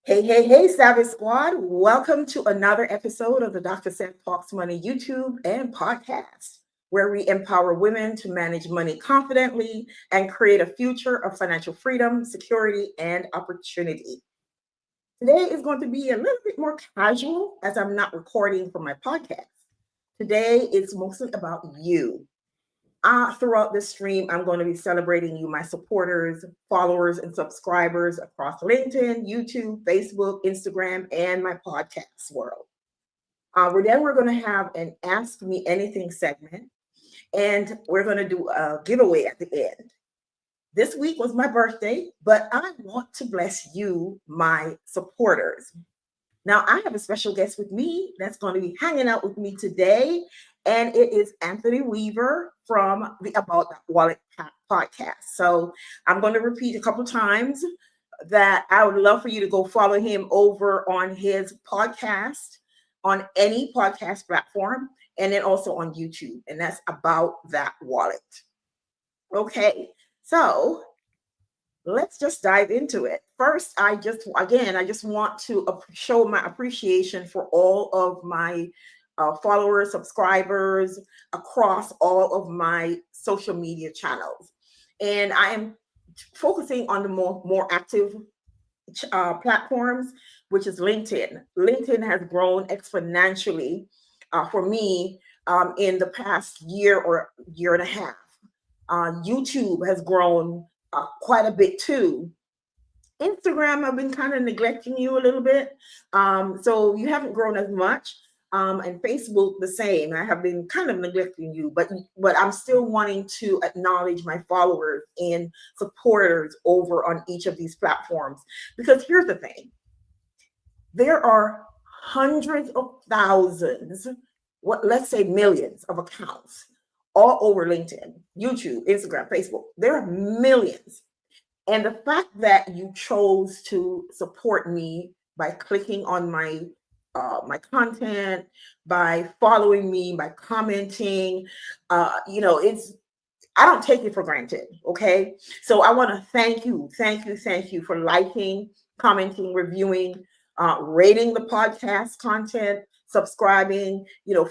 Hey, Savvy Squad. Welcome to another episode of the Dr. Seth Talks Money YouTube and podcast, where we empower women to manage money confidently and create a future of financial freedom, security, and opportunity. Today is going to be a little bit more casual as I'm not recording for my podcast. Today is mostly about you. Throughout this stream, I'm going to be celebrating you, my supporters, followers, and subscribers across LinkedIn, YouTube, Facebook, Instagram, and my podcast world. We're going to have an Ask Me Anything segment, and we're going to do a giveaway at the end. This week was my birthday, but I want to bless you, my supporters. Now, I have a special guest with me that's going to be hanging out with me today, and it is Anthony Weaver from the About That Wallet podcast. So I'm going to repeat a couple times that I would love for you to go follow him over on his podcast on any podcast platform, and then also on YouTube, and that's About That Wallet. Okay, so let's just dive into it. First, I just want to show my appreciation for all of my followers, subscribers across all of my social media channels. And I am focusing on the more active platforms, which is LinkedIn. LinkedIn has grown exponentially for me in the past year or year and a half. YouTube has grown quite a bit too. Instagram, I've been kind of neglecting you a little bit. So you haven't grown as much. And Facebook, the same. I have been kind of neglecting you, but I'm still wanting to acknowledge my followers and supporters over on each of these platforms. Because here's the thing. There are hundreds of thousands, let's say millions of accounts all over LinkedIn, YouTube, Instagram, Facebook. There are millions. And the fact that you chose to support me by clicking on my content, by following me, by commenting, I don't take it for granted. Okay. So I want to thank you for liking, commenting, reviewing, rating the podcast content, subscribing,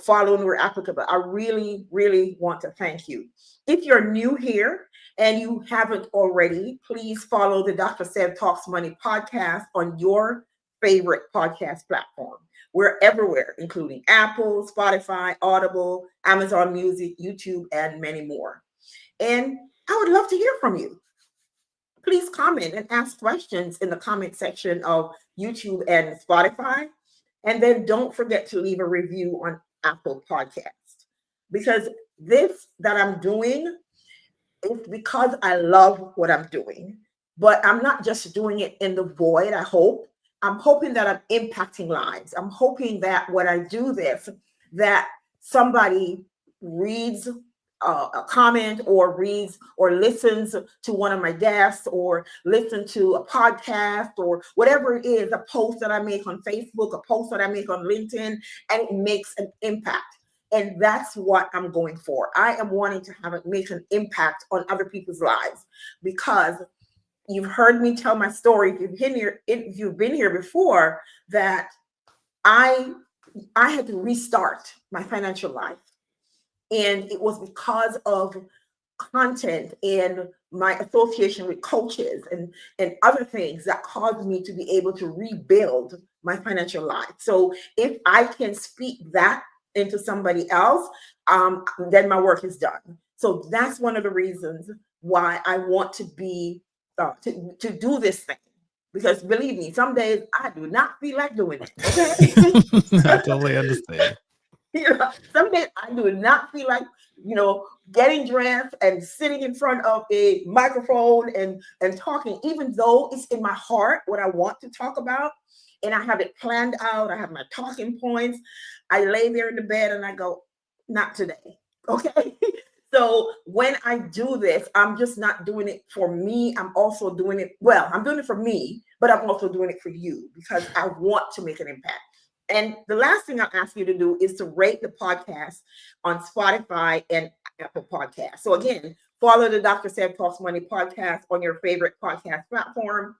following where applicable. I really, really want to thank you. If you're new here and you haven't already, please follow the Dr. Seth Talks Money podcast on your favorite podcast platform. We're everywhere, including Apple, Spotify, Audible, Amazon Music, YouTube, and many more. And I would love to hear from you. Please comment and ask questions in the comment section of YouTube and Spotify. And then don't forget to leave a review on Apple Podcast. Because this that I'm doing is because I love what I'm doing. But I'm not just doing it in the void, I hope. I'm hoping that I'm impacting lives. I'm hoping that when I do this, that somebody reads a comment or reads or listens to one of my guests or listen to a podcast or whatever it is, a post that I make on Facebook, a post that I make on LinkedIn, and it makes an impact. And that's what I'm going for. I am wanting to have it make an impact on other people's lives because you've heard me tell my story. If you've been here before, that I had to restart my financial life. And it was because of content and my association with coaches and other things that caused me to be able to rebuild my financial life. So if I can speak that into somebody else, then my work is done. So that's one of the reasons why I want to be to do this thing. Because believe me, some days I do not feel like doing it. Okay. I totally understand. Some days I do not feel like, getting dressed and sitting in front of a microphone and talking, even though it's in my heart what I want to talk about. And I have it planned out. I have my talking points. I lay there in the bed and I go, not today. Okay. So when I do this, I'm just not doing it for me. I'm also doing it. Well, I'm doing it for me, but I'm also doing it for you because I want to make an impact. And the last thing I'll ask you to do is to rate the podcast on Spotify and Apple Podcasts. So again, follow the Dr. Seth Talks Money podcast on your favorite podcast platform.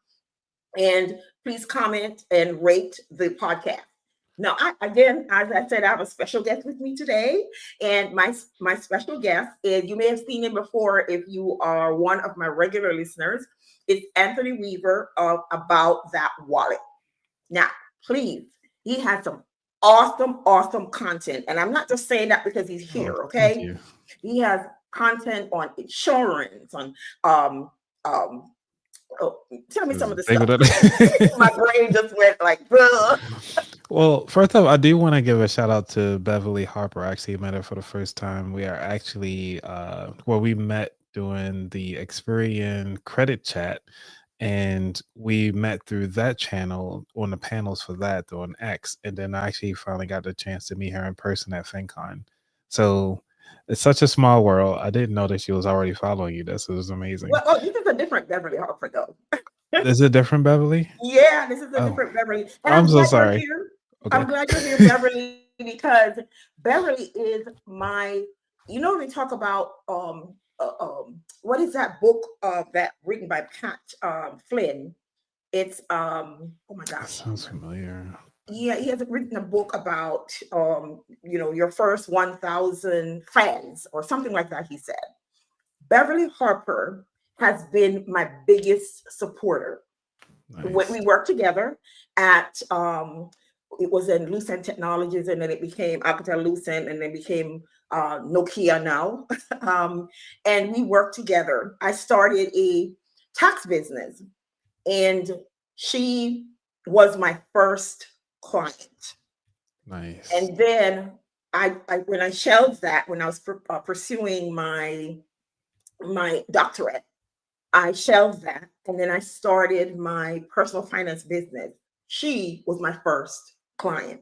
And please comment and rate the podcast. Now, again, as I said, I have a special guest with me today, and my special guest is, you may have seen him before if you are one of my regular listeners. It's Anthony Weaver of About That Wallet. Now, please, he has some awesome, awesome content, and I'm not just saying that because he's Oh, here. thank Okay, you. he has content on insurance, on um um oh, tell me some of the Think of stuff. My that. brain just went like, "Bruh." Well, first off, I do want to give a shout out to Beverly Harper. I actually met her for the first time. We are actually well, we met doing the Experian credit chat, and we met through that channel on the panels for that on X, and then I actually finally got the chance to meet her in person at FinCon. So it's such a small world. I didn't know that she was already following you. This was amazing. Well, oh, this is a different Beverly Harper, though. Is it different, Beverly? Yeah, this is a Oh, different Beverly, and I'm I'm so glad you're sorry. here. Okay. I'm glad you're here, Beverly, because Beverly is my. You know, they talk about what is that book that written by Pat Flynn? It's oh my That gosh, sounds familiar. yeah, he has written a book about your first 1,000 fans or something like that. He said Beverly Harper has been my biggest supporter. When Nice. we worked together at it was in Lucent Technologies, and then it became Alcatel Lucent, and then became Nokia now. um, and we worked together. I started a tax business, and she was my first client. Nice. And then I when I shelved that, when I was pursuing my doctorate, I shelved that, and then I started my personal finance business. She was my first client.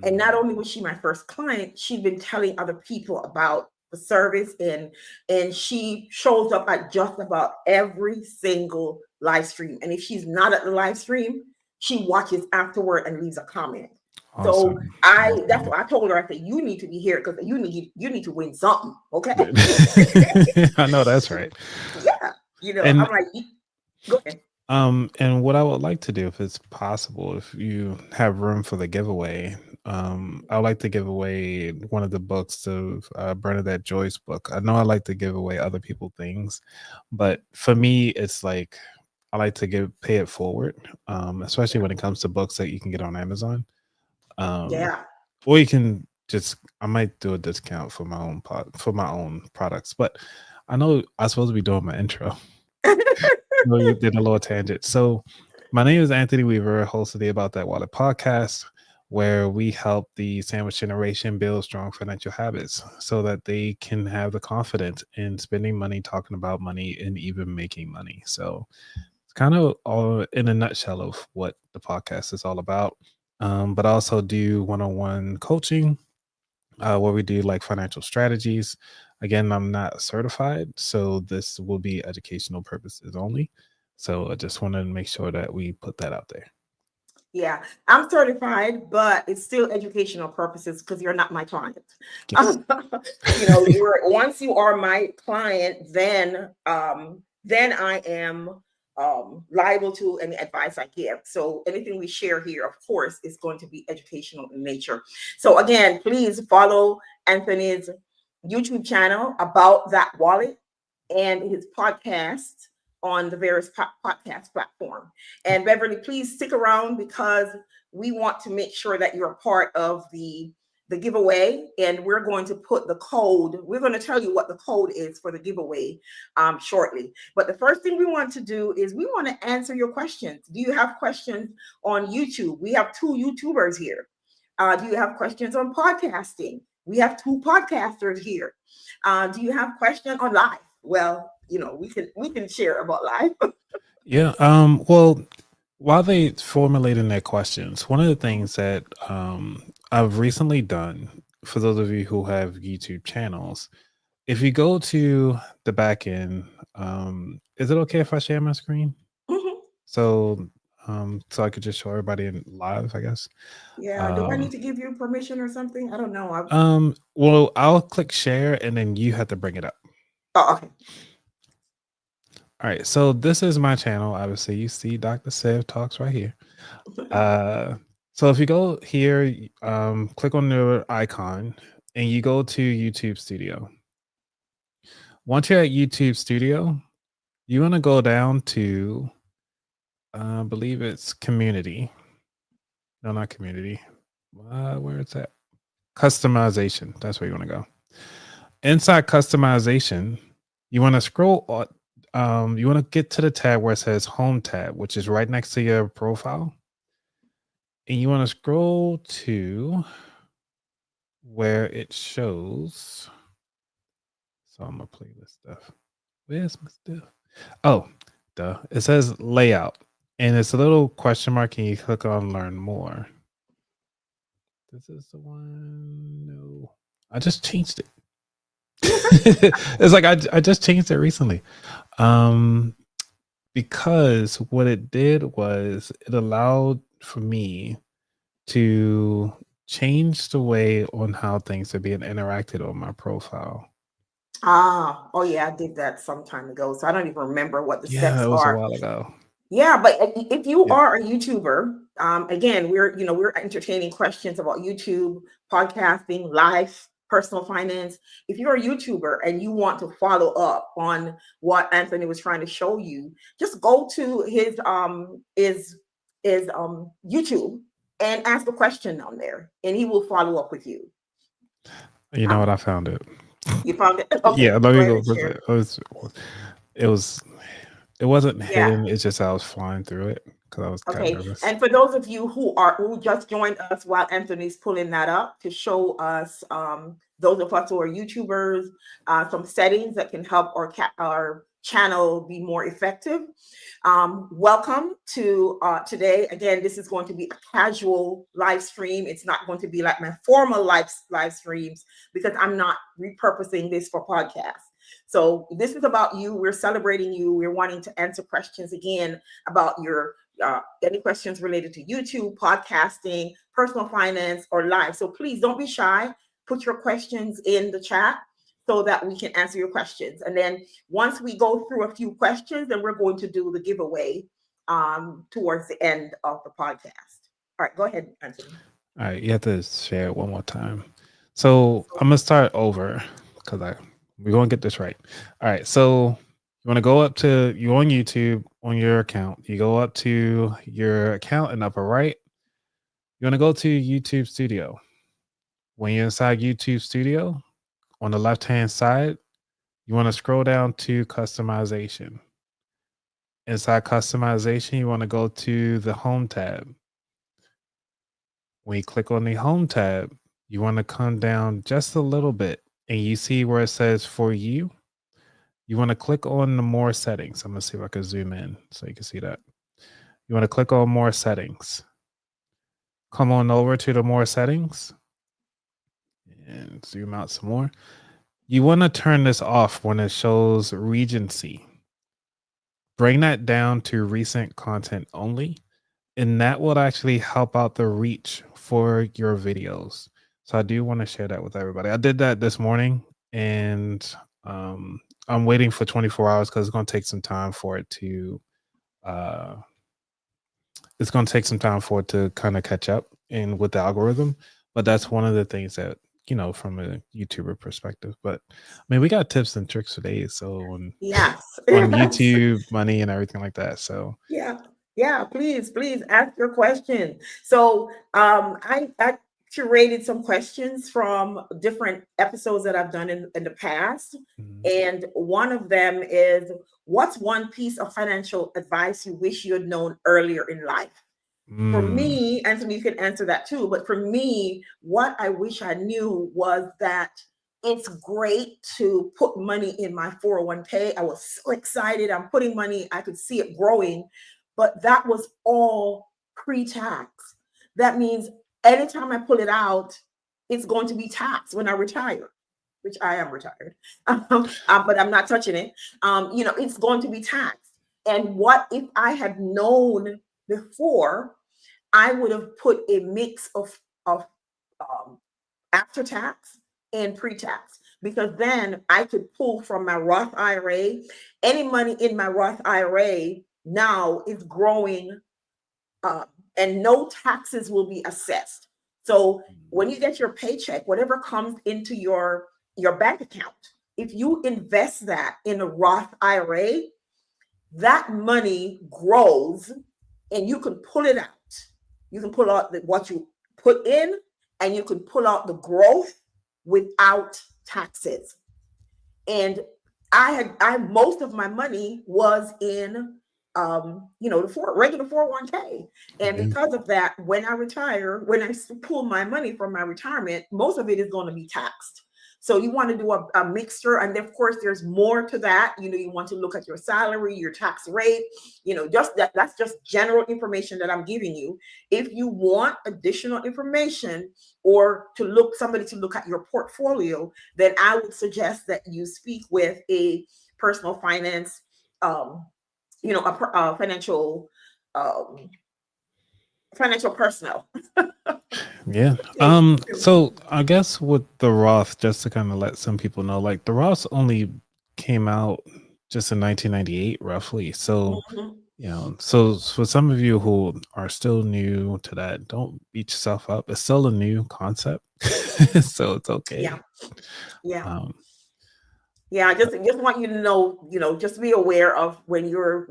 And not Mm, only was she my first client, she'd been telling other people about the service, and she shows up at just about every single live stream. And if she's not at the live stream, she watches afterward and leaves a comment. So awesome. I that's Awesome. what I told her. I said, you need to be here because you need to win something. Okay. I know that's right. Yeah. And I'm like, go ahead. and what I would like to do, if it's possible, if you have room for the giveaway, I would like to give away one of the books of Bernadette Joy's book. I know I like to give away other people things, but for me, it's like I like to pay it forward, especially Yeah. when it comes to books that you can get on Amazon. Um, Yeah. or you can just I might do a discount for for my own products, but I know I'm supposed to be doing my intro. No, you did a little tangent. So, my name is Anthony Weaver, host of the About That Wallet podcast, where we help the sandwich generation build strong financial habits so that they can have the confidence in spending money, talking about money, and even making money. So, it's kind of all in a nutshell of what the podcast is all about. But I also do one on one coaching where we do like financial strategies. Again, I'm not certified, so this will be educational purposes only. So I just wanted to make sure that we put that out there. Yeah, I'm certified, but it's still educational purposes because you're not my client. Yes. You're once you are my client, then I am liable to any advice I give. So anything we share here, of course, is going to be educational in nature. So again, please follow Anthony's YouTube channel About That Wallet and his podcast on the various podcast platform. And Beverly, please stick around because we want to make sure that you're a part of the giveaway, and we're going to put the code. We're going to tell you what the code is for the giveaway shortly. But the first thing we want to do is we want to answer your questions. Do you have questions on YouTube? We have two YouTubers here. Do you have questions on podcasting? We have two podcasters here. Do you have questions on life? Well, we can share about life. Yeah. Well, while they formulating their questions, one of the things that I've recently done for those of you who have YouTube channels, if you go to the back end, is it okay if I share my screen? Mhm. So, so I could just show everybody in live, I guess. Yeah. Do I need Um, to give you permission or something? I don't know. well, I'll click share and then you have to bring it up. Oh, okay. All right. So this is my channel. Obviously, you see Dr. Sev Talks right here. Uh, so if you go here, click on the icon and you go to YouTube Studio. Once you're at YouTube Studio, you want to go down to, I believe it's community. No, not community. Where it's at? Customization. That's where you want to go. Inside customization, you want to scroll. You want to get to the tab where it says Home tab, which is right next to your profile, and you want to scroll to where it shows. So I'm gonna play this stuff. Where's my stuff? Oh, duh. It says layout, and it's a little question mark, and you click on Learn More. This is the one. No, I just changed it. It's like I just changed it recently. Um, because what it did was it allowed for me to change the way on how things are being interacted on my profile. Oh yeah, I did that some time ago, so I don't even remember what the Yeah, steps it was a are. while ago. Yeah, but if you Yeah. are a YouTuber, again, we're entertaining questions about YouTube, podcasting, life, personal finance. If you're a YouTuber and you want to follow up on what Anthony was trying to show you, just go to his YouTube and ask a question on there, and he will follow up with you. You know what? Um, I found it. you found it? Yeah, Okay, let go me ahead go. and share. It was. It wasn't Yeah. hidden. It's just I was flying through it because I was kind of Okay, nervous. and for those of you who just joined us while Anthony's pulling that up to show us, those of us who are YouTubers, some settings that can help our channel be more effective. Welcome to today. Again, this is going to be a casual live stream. It's not going to be like my formal live streams because I'm not repurposing this for podcasts. So this is about you. We're celebrating you. We're wanting to answer questions again about your any questions related to YouTube, podcasting, personal finance, or life. So please don't be shy. Put your questions in the chat so that we can answer your questions. And then once we go through a few questions, then we're going to do the giveaway towards the end of the podcast. All right, go ahead, Anthony. All right, you have to share it one more time. So I'm gonna start over because we're gonna get this right. All right, so you want to go up to you on YouTube on your account. You go up to your account in upper right. You want to go to YouTube Studio. When you're inside YouTube Studio, on the left hand side, you want to scroll down to customization. Inside customization, you want to go to the Home tab. When you click on the Home tab, you want to come down just a little bit and you see where it says For You. You want to click on the More Settings. I'm going to see if I can zoom in so you can see that. You want to click on More Settings. Come on over to the More Settings and zoom out some more. You want to turn this off when it shows Regency. Bring that down to recent content only, and that will actually help out the reach for your videos. So I do want to share that with everybody. I did that this morning, and I'm waiting for 24 hours because it's going to take some time for it to uh, kind of catch up and with the algorithm. But that's one of the things that from a YouTuber perspective. But I mean, we got tips and tricks today, so Yes. on Yes. YouTube, money and everything like that. So Yeah, yeah, please ask your question. So I curated some questions from different episodes that I've done in the past. mhm. And one of them is, what's one piece of financial advice you wish you had known earlier in life? For Mm, me, Anthony, you can answer that too. But for me, what I wish I knew was that it's great to put money in my 401k. I was so excited. I'm putting money, I could see it growing, but that was all pre tax. That means anytime I pull it out, it's going to be taxed when I retire, which I am retired, but I'm not touching it. It's going to be taxed. And what if I had known before? I would have put a mix of after tax and pre tax. because then I could pull from my Roth IRA. Any money in my Roth IRA now is growing, uh, and no taxes will be assessed. So when you get your paycheck, whatever comes into your bank account, if you invest that in a Roth IRA, that money grows and you can pull it out. You can pull out what you put in, and you can pull out the growth without taxes. And I most of my money was in, the regular 401k. And Yeah. because of that, when I retire, when I pull my money from my retirement, most of it is going to be taxed. So you want to do a mixture, and of course there's more to that. You want to look at your salary, your tax rate, just that's just general information that I'm giving you. If you want additional information, or somebody to look at your portfolio, then I would suggest that you speak with a personal finance, um, a um, financial personnel. Yeah. So I guess with the Roth, just to kind of let some people know, like the Roth only came out just in 1998, roughly. So, Mhm. so for some of you who are still new to that, don't beat yourself up. It's still a new concept. So it's Yeah, okay. yeah. Um, Yeah, I just want you to know, just be aware of when you are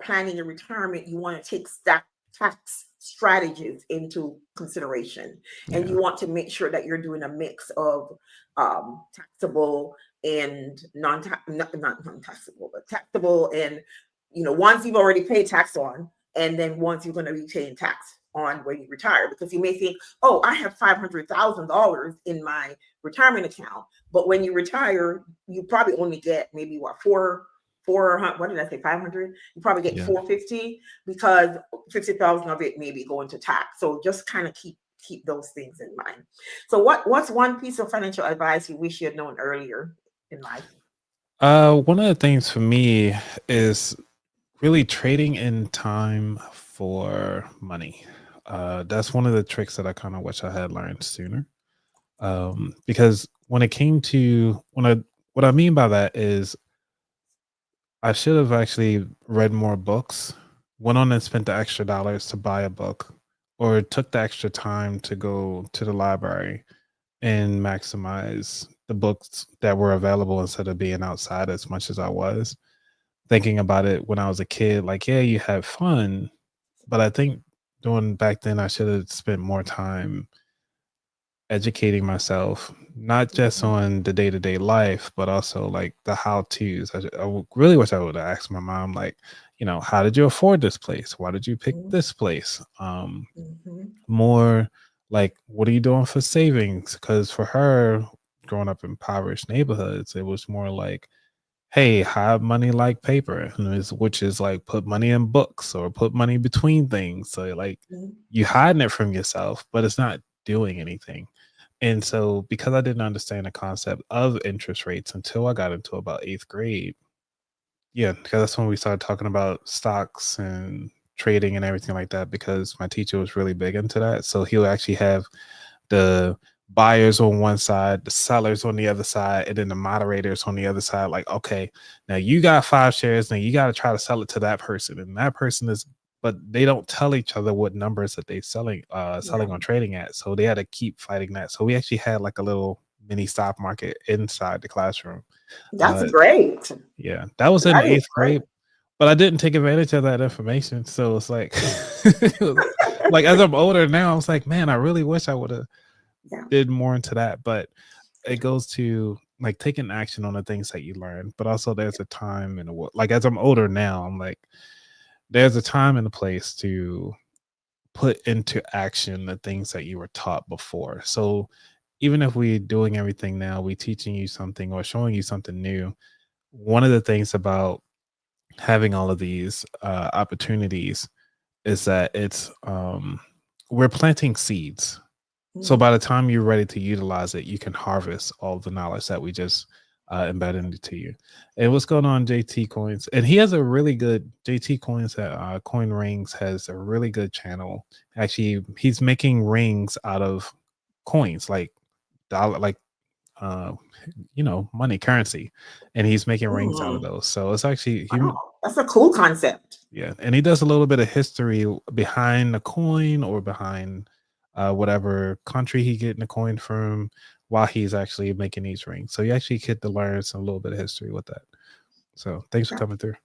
planning your retirement, you want to take tax strategies into consideration, and yeah. you want to make sure that you're doing a mix of taxable and not non-taxable, but taxable, and ones you've already paid tax on, and then ones you're going to be paying tax on when you retire, because you may think, oh, I have $500,000 in my retirement account, but when you retire, you probably only get maybe what, what did I say, 500? You probably get Yeah. 450, because 50,000 of it may be going to tax. So just kind of keep those things in mind. So what's one piece of financial advice you wish you had known earlier in life? One of the things for me is really trading in time for money. That's one of the tricks that I kind of wish I had learned sooner. Because when it came to what I mean by that is I should have actually read more books, went on and spent the extra dollars to buy a book, or took the extra time to go to the library and maximize the books that were available instead of being outside as much as I was. Thinking about it when I was a kid, like, yeah, you have fun, but I think doing back then I should have spent more time educating myself, not just Mhm, on the day to day life, but also like the how tos. Really wish I would have asked my mom, like, how did you afford this place? Why did you pick mhm, this place? mhm, More like, what are you doing for savings? Because for her, growing up in impoverished neighborhoods, it was more like, hey, have money like paper, which is like put money in books or put money between things. So like mhm, you hiding it from yourself, but it's not doing anything. And so because I didn't understand the concept of interest rates until I got into about eighth grade, yeah, because that's when we started talking about stocks and trading and everything like that, because my teacher was really big into that. So he'll actually have the buyers on one side, the sellers on the other side, and then the moderators on the other side. Like, okay, now you got 5 shares, now you got to try to sell it to that person, and that person is, but they don't tell each other what numbers that they selling yeah, on trading at. So they had to keep fighting that. So we actually had like a little mini stock market inside the classroom. that's Uh, great. yeah, that was in That is eighth great. grade, but I didn't take advantage of that information. So it's like, it was, like as I'm older now, I was like, man, I really wish I would have Yeah, did more into that. But it goes to like taking action on the things that you learn. But also, there's a time and like as I'm older now, I'm like, there's a time and a place to put into action the things that you were taught before. So even if we're doing everything now, we teaching you something or showing you something new. One of the things about having all of these opportunities is that we're planting seeds. So mhm, by the time you're ready to utilize it, you can harvest all the knowledge that we just embedded into you. And what's going on, JT Coins? And he has a really good JT Coins at Coin Rings has a really good channel. Actually, he's making rings out of coins, like dollar, like money currency, and he's making rings out of Mm, those. So it's actually he, wow, that's a cool concept. yeah, and he does a little bit of history behind the coin or behind whatever country he getting the coin from while he's actually making these rings. So you actually get to learn some little bit of history with that. So thanks for Okay. coming through.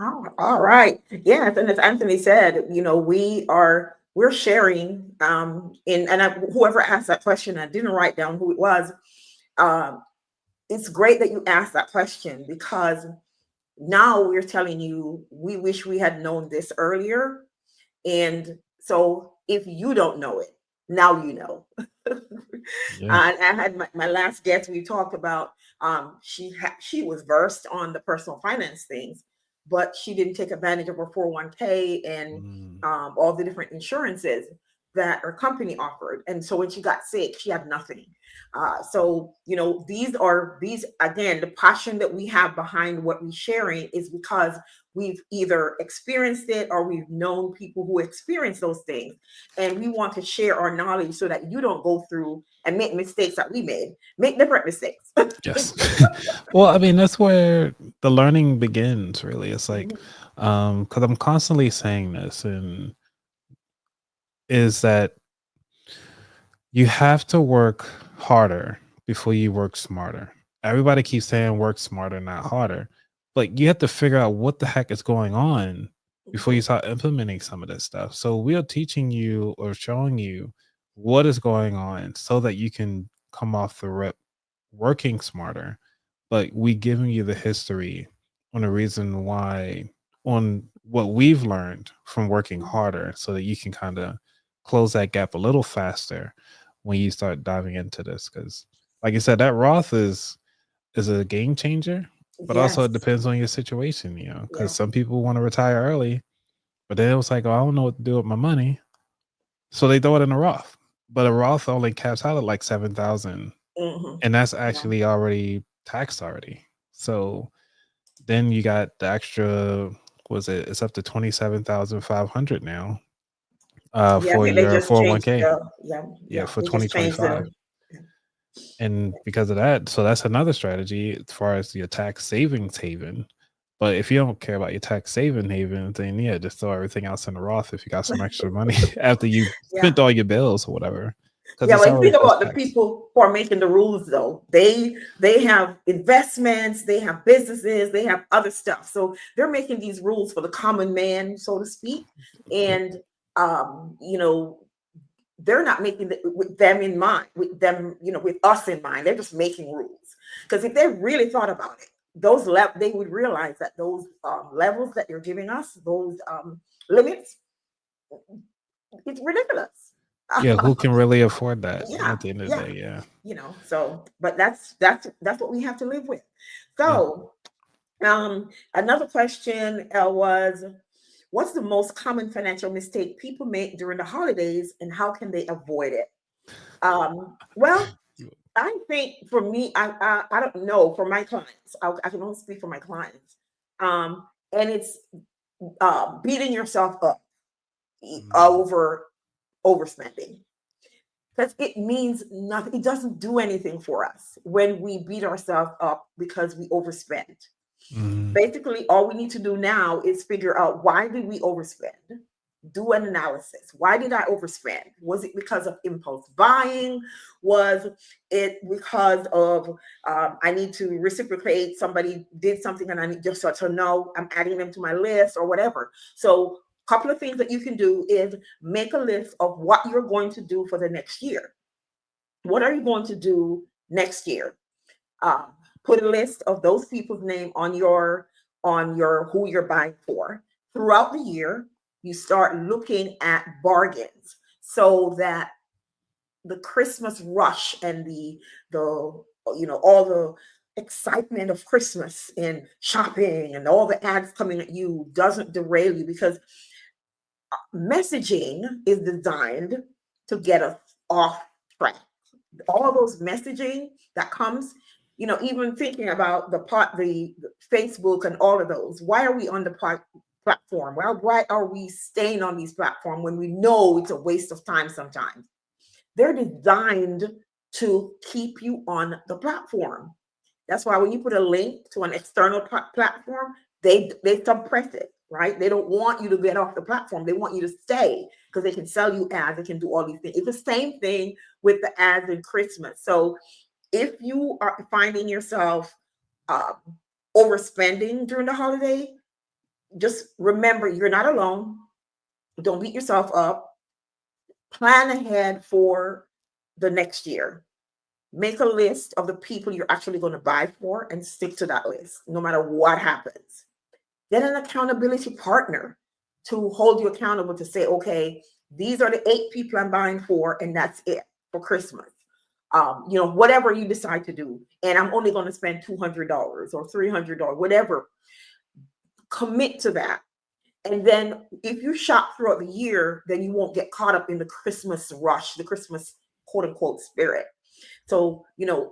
Oh, all right. Yes, and as Anthony said, we're sharing in and whoever asked that question, I didn't write down who it was. Um, it's great that you asked that question because now we're telling you we wish we had known this earlier. And so if you don't know it, now you know. Yeah. I had my last guest. We talked about she was versed on the personal finance things, but she didn't take advantage of her 401k and Mm, all the different insurances that her company offered. And so when she got sick, she had nothing. So these again, the passion that we have behind what we're sharing is because we've either experienced it or we've known people who experience those things, and we want to share our knowledge so that you don't go through and make mistakes that we made. Make different mistakes. yes. Well, I mean, that's where the learning begins, really. It's like, because I'm constantly saying this, and is that you have to work harder before you work smarter. Everybody keeps saying work smarter, not harder. But you have to figure out what the heck is going on before you Mhm. start implementing some of this stuff. So we are teaching you or showing you what is going on so that you can come off the rip working smarter. But we giving you the history on the reason why, on what we've learned from working harder so that you can kind of close that gap a little faster when you start diving into this. Because like I said, that Roth is a game changer, but also it Yes. depends on your situation, because Yeah. some people want to retire early, but then it was like, oh, I don't know what to do with my money, so they throw it in a Roth. But a Roth only caps out at like 7,000, Hmm. and that's Yeah. actually already taxed already. So then you got the extra, was it, it's up to 27,500 now, Yeah. I for think they your just changed 401k. the yeah, Yeah, yeah. for They just changed 2025. the yeah. And because of that, so that's another strategy as far as your tax savings haven. But if you don't care about your tax saving haven, then yeah, just throw everything else in the Roth if you got some extra money after you Yeah. spent all your bills or whatever, because Yeah, it's well, you already think post about the tax. people who are making the rules, though. They have investments, they have businesses, they have other stuff. So they're making these rules for the common man, so to speak. Yep. And you know, they're not making it with them in mind, with them, with us in mind. They're just making rules. Because if they really thought about it, they would realize that those levels that you're giving us, those limits, it's ridiculous. Yeah, who can really afford that Yeah, at the end of the yeah. day? Yeah. So but that's what we have to live with. Yeah. So another question was, what's the most common financial mistake people make during the holidays and how can they avoid it? Well, I think for me, I don't know, for my clients, I can only speak for my clients. And it's beating yourself up Mm, over overspending, because it means nothing. It doesn't do anything for us when we beat ourselves up because we overspend. mm, Basically, all we need to do now is figure out, why did we overspend? Do an analysis. Why did I overspend? Was it because of impulse buying? Was it because of I need to reciprocate? Somebody did something and I need just to know I'm adding them to my list or whatever. So, a couple of things that you can do is make a list of what you're going to do for the next year. What are you going to do next year? um, Put a list of those people's name on your who you're buying for. Throughout the year, you start looking at bargains so that the Christmas rush and the all the excitement of Christmas and shopping and all the ads coming at you doesn't derail you, because messaging is designed to get us off track. All those messaging that comes, even thinking about the Facebook and all of those. Why are we on the platform? Well, why are we staying on these platforms when we know it's a waste of time sometimes? They're designed to keep you on the platform. That's why when you put a link to an external platform, they suppress it, right? They don't want you to get off the platform. They want you to stay because they can sell you ads. They can do all these things. It's the same thing with the ads in Christmas. So if you are finding yourself uh, overspending during the holiday, just remember you're not alone. Don't beat yourself up. Plan ahead for the next year. Make a list of the people you're actually going to buy for and stick to that list no matter what happens. Get an accountability partner to hold you accountable to say, okay, these are the 8 people I'm buying for, and that's it for Christmas. Whatever you decide to do, and I'm only going to spend $200 or $300, whatever. Commit to that. And then if you shop throughout the year, then you won't get caught up in the Christmas rush, the Christmas quote unquote spirit. So,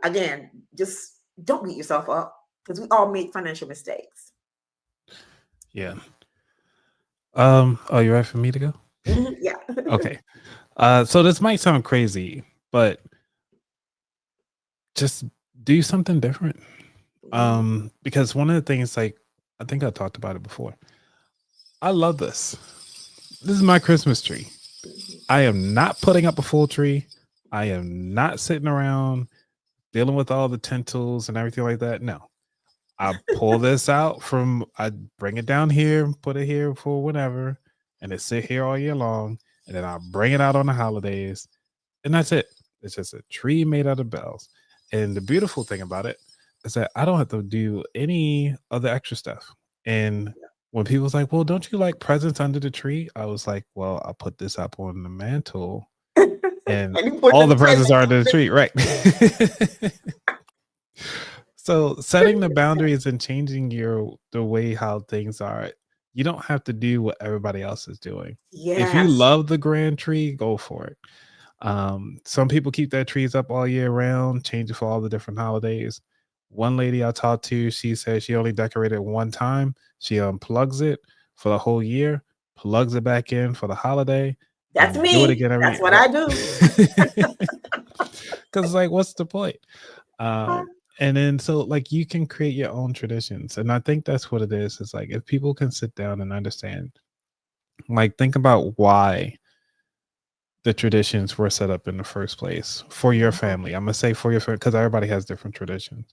again, just don't beat yourself up because we all make financial mistakes. Yeah. You ready for me to go? Yeah. Okay. So this might sound crazy, but just do something different. Because one of the things, like, I think I talked about it before. I love this. This is my Christmas tree. I am not putting up a full tree. I am not sitting around dealing with all the tinsels and everything like that. No. I pull this out I bring it down here, put it here for whatever, and it sit here all year long. And then I'll bring it out on the holidays. And that's it. It's just a tree made out of bells. And the beautiful thing about it is that I don't have to do any other extra stuff. And when people's like, well, don't you like presents under the tree? I was like, well, I'll put this up on the mantle and all the presents are under the tree, right? So setting the boundaries and changing the way how things are, you don't have to do what everybody else is doing. Yes. If you love the grand tree, go for it. Some people keep their trees up all year round, change it for all the different holidays. One lady I talked to, she said she only decorated one time. She unplugs it for the whole year, plugs it back in for the holiday. That's me. Do it again every That's what I do. Because like, what's the point? And then so like you can create your own traditions. And I think that's what it is. It's like if people can sit down and understand, like think about why the traditions were set up in the first place for your family. I'm gonna say for your family because everybody has different traditions.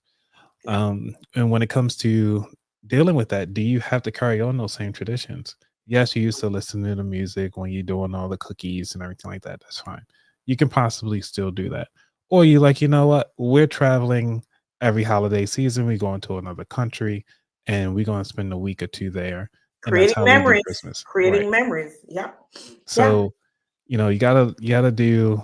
And when it comes to dealing with that, do you have to carry on those same traditions? Yes, you used to listen to the music when you're doing all the cookies and everything like that. That's fine. You can possibly still do that. Or you like, you know what? We're traveling every holiday season. We go into another country and we're going to spend a week or two there. Creating memories. Christmas. Creating memories. Yep. So, you gotta do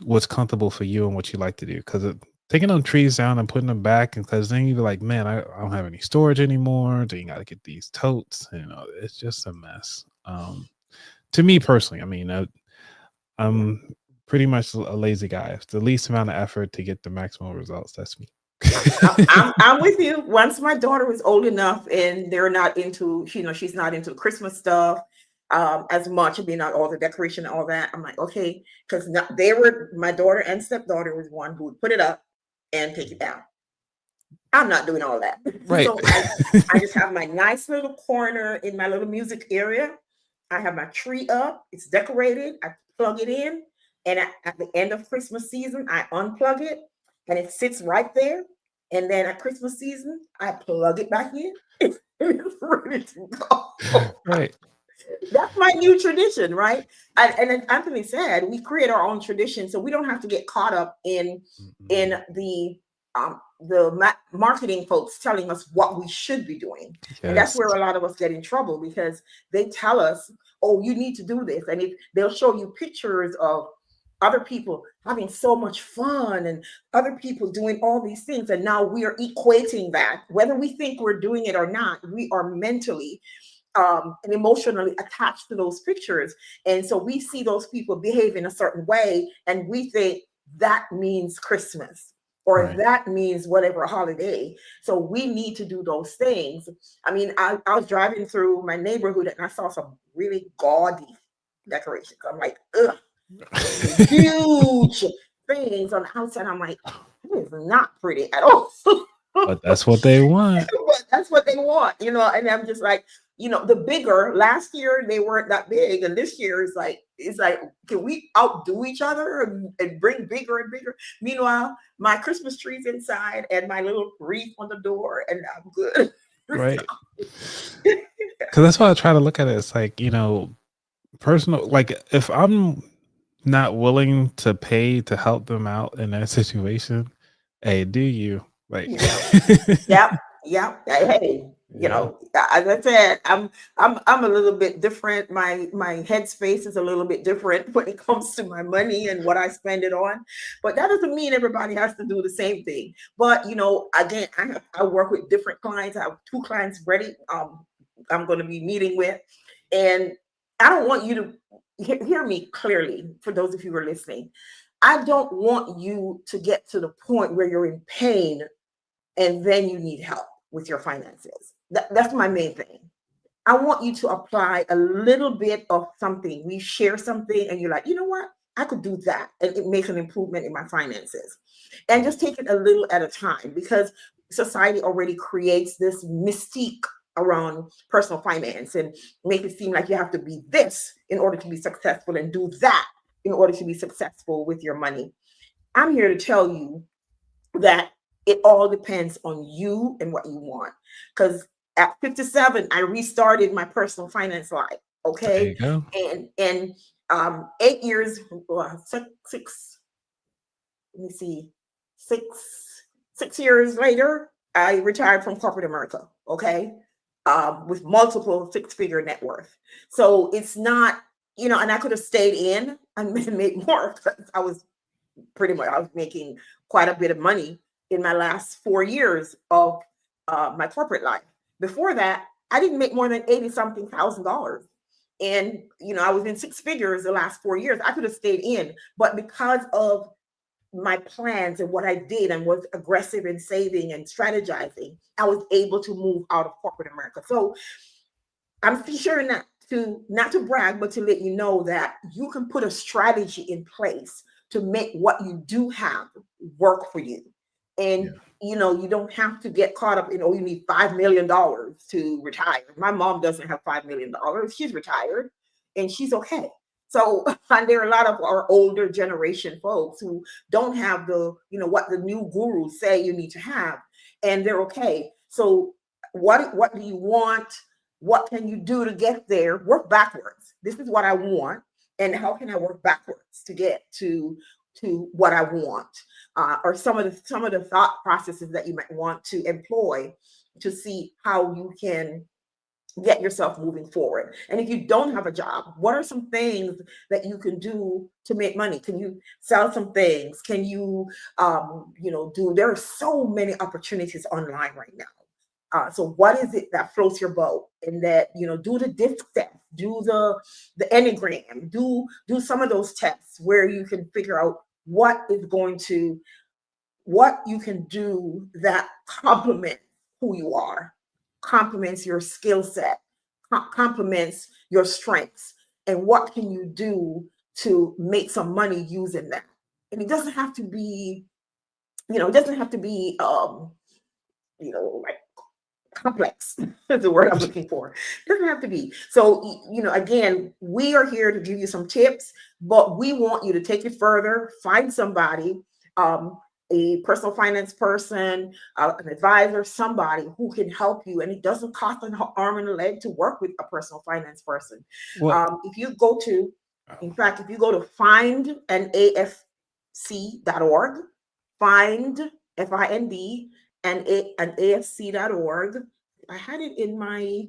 what's comfortable for you and what you like to do. Because taking them trees down and putting them back, and because then you're like, man, I don't have any storage anymore. Then you got to get these totes. It's just a mess. To me personally, I mean, I'm pretty much a lazy guy. It's the least amount of effort to get the maximum results. That's me. I'm with you. Once my daughter was old enough and they're not into, she's not into Christmas stuff as much, not all the decoration and all that. I'm like, okay, because my daughter and stepdaughter was one who would put it up and take it down. I'm not doing all that. Right. So I just have my nice little corner in my little music area. I have my tree up. It's decorated. I plug it in. And at the end of Christmas season, I unplug it and it sits right there. And then at Christmas season, I plug it back in. It's ready to go. Right. That's my new tradition, right? And as Anthony said, we create our own tradition, so we don't have to get caught up in the marketing folks telling us what we should be doing. Yes. And that's where a lot of us get in trouble because they tell us, oh, you need to do this. And they'll show you pictures of other people having so much fun and other people doing all these things. And now we are equating that. Whether we think we're doing it or not, we are mentally and emotionally attached to those pictures. And so we see those people behave in a certain way and we think that means Christmas or that means whatever holiday. So we need to do those things. I mean, I was driving through my neighborhood and I saw some really gaudy decorations. I'm like, ugh, huge things on the outside. I'm like, it is not pretty at all. But that's what they want. But that's what they want, and I'm just like, the bigger last year they weren't that big, and this year it's like, can we outdo each other and bring bigger and bigger? Meanwhile, my Christmas tree's inside and my little wreath on the door, and I'm good. Right. Because that's why I try to look at it. It's like, personal, like if I'm not willing to pay to help them out in that situation, hey, do you like? Yep, yep. Hey, Yeah. as I said, I'm a little bit different. My headspace is a little bit different when it comes to my money and what I spend it on. But that doesn't mean everybody has to do the same thing. But again, I work with different clients. I have 2 clients ready. I'm going to be meeting with, and I don't want you to hear me clearly. For those of you who are listening, I don't want you to get to the point where you're in pain and then you need help with your finances. That's my main thing. I want you to apply a little bit of something. We share something and you're like, you know what? I could do that. And it makes an improvement in my finances. And just take it a little at a time, because society already creates this mystique around personal finance and make it seem like you have to be this in order to be successful and do that in order to be successful with your money. I'm here to tell you that it all depends on you and what you want. Because at 57, I restarted my personal finance life. There you Okay. go. And 8 years, six, let me see, 6 years later, I retired from corporate America. Okay. With multiple 6-figure net worth. So it's not, and I could have stayed in and made more, because I was making quite a bit of money in my last 4 years of my corporate life. Before that, I didn't make more than 80 something thousand dollars. And, I was in 6 figures the last 4 years. I could have stayed in, but because of my plans and what I did and was aggressive in saving and strategizing, I was able to move out of corporate America. So I'm sure not to brag, but to let you know that you can put a strategy in place to make what you do have work for you. And you don't have to get caught up in, you need $5 million to retire. My mom doesn't have $5 million. She's retired and she's okay. So, and there are a lot of our older generation folks who don't have what the new gurus say you need to have, and they're okay. So what do you want? What can you do to get there? Work backwards. This is what I want, and how can I work backwards to get to what I want? Or some of the thought processes that you might want to employ to see how you can get yourself moving forward. And if you don't have a job, what are some things that you can do to make money? Can you sell some things? Can you there are so many opportunities online right now. So what is it that floats your boat? And that, do the disc test, do the Enneagram, do some of those tests where you can figure out what you can do that complements who you are, complements your skill set, complements your strengths, and what can you do to make some money using that. And it doesn't have to be, like complex is the word I'm looking for. It doesn't have to be. So, again, we are here to give you some tips, but we want you to take it further, find somebody, a personal finance person, an advisor, somebody who can help you. And it doesn't cost an arm and a leg to work with a personal finance person. Well, If you go to findandafc.org, find FIND and AFC.org. I had it in my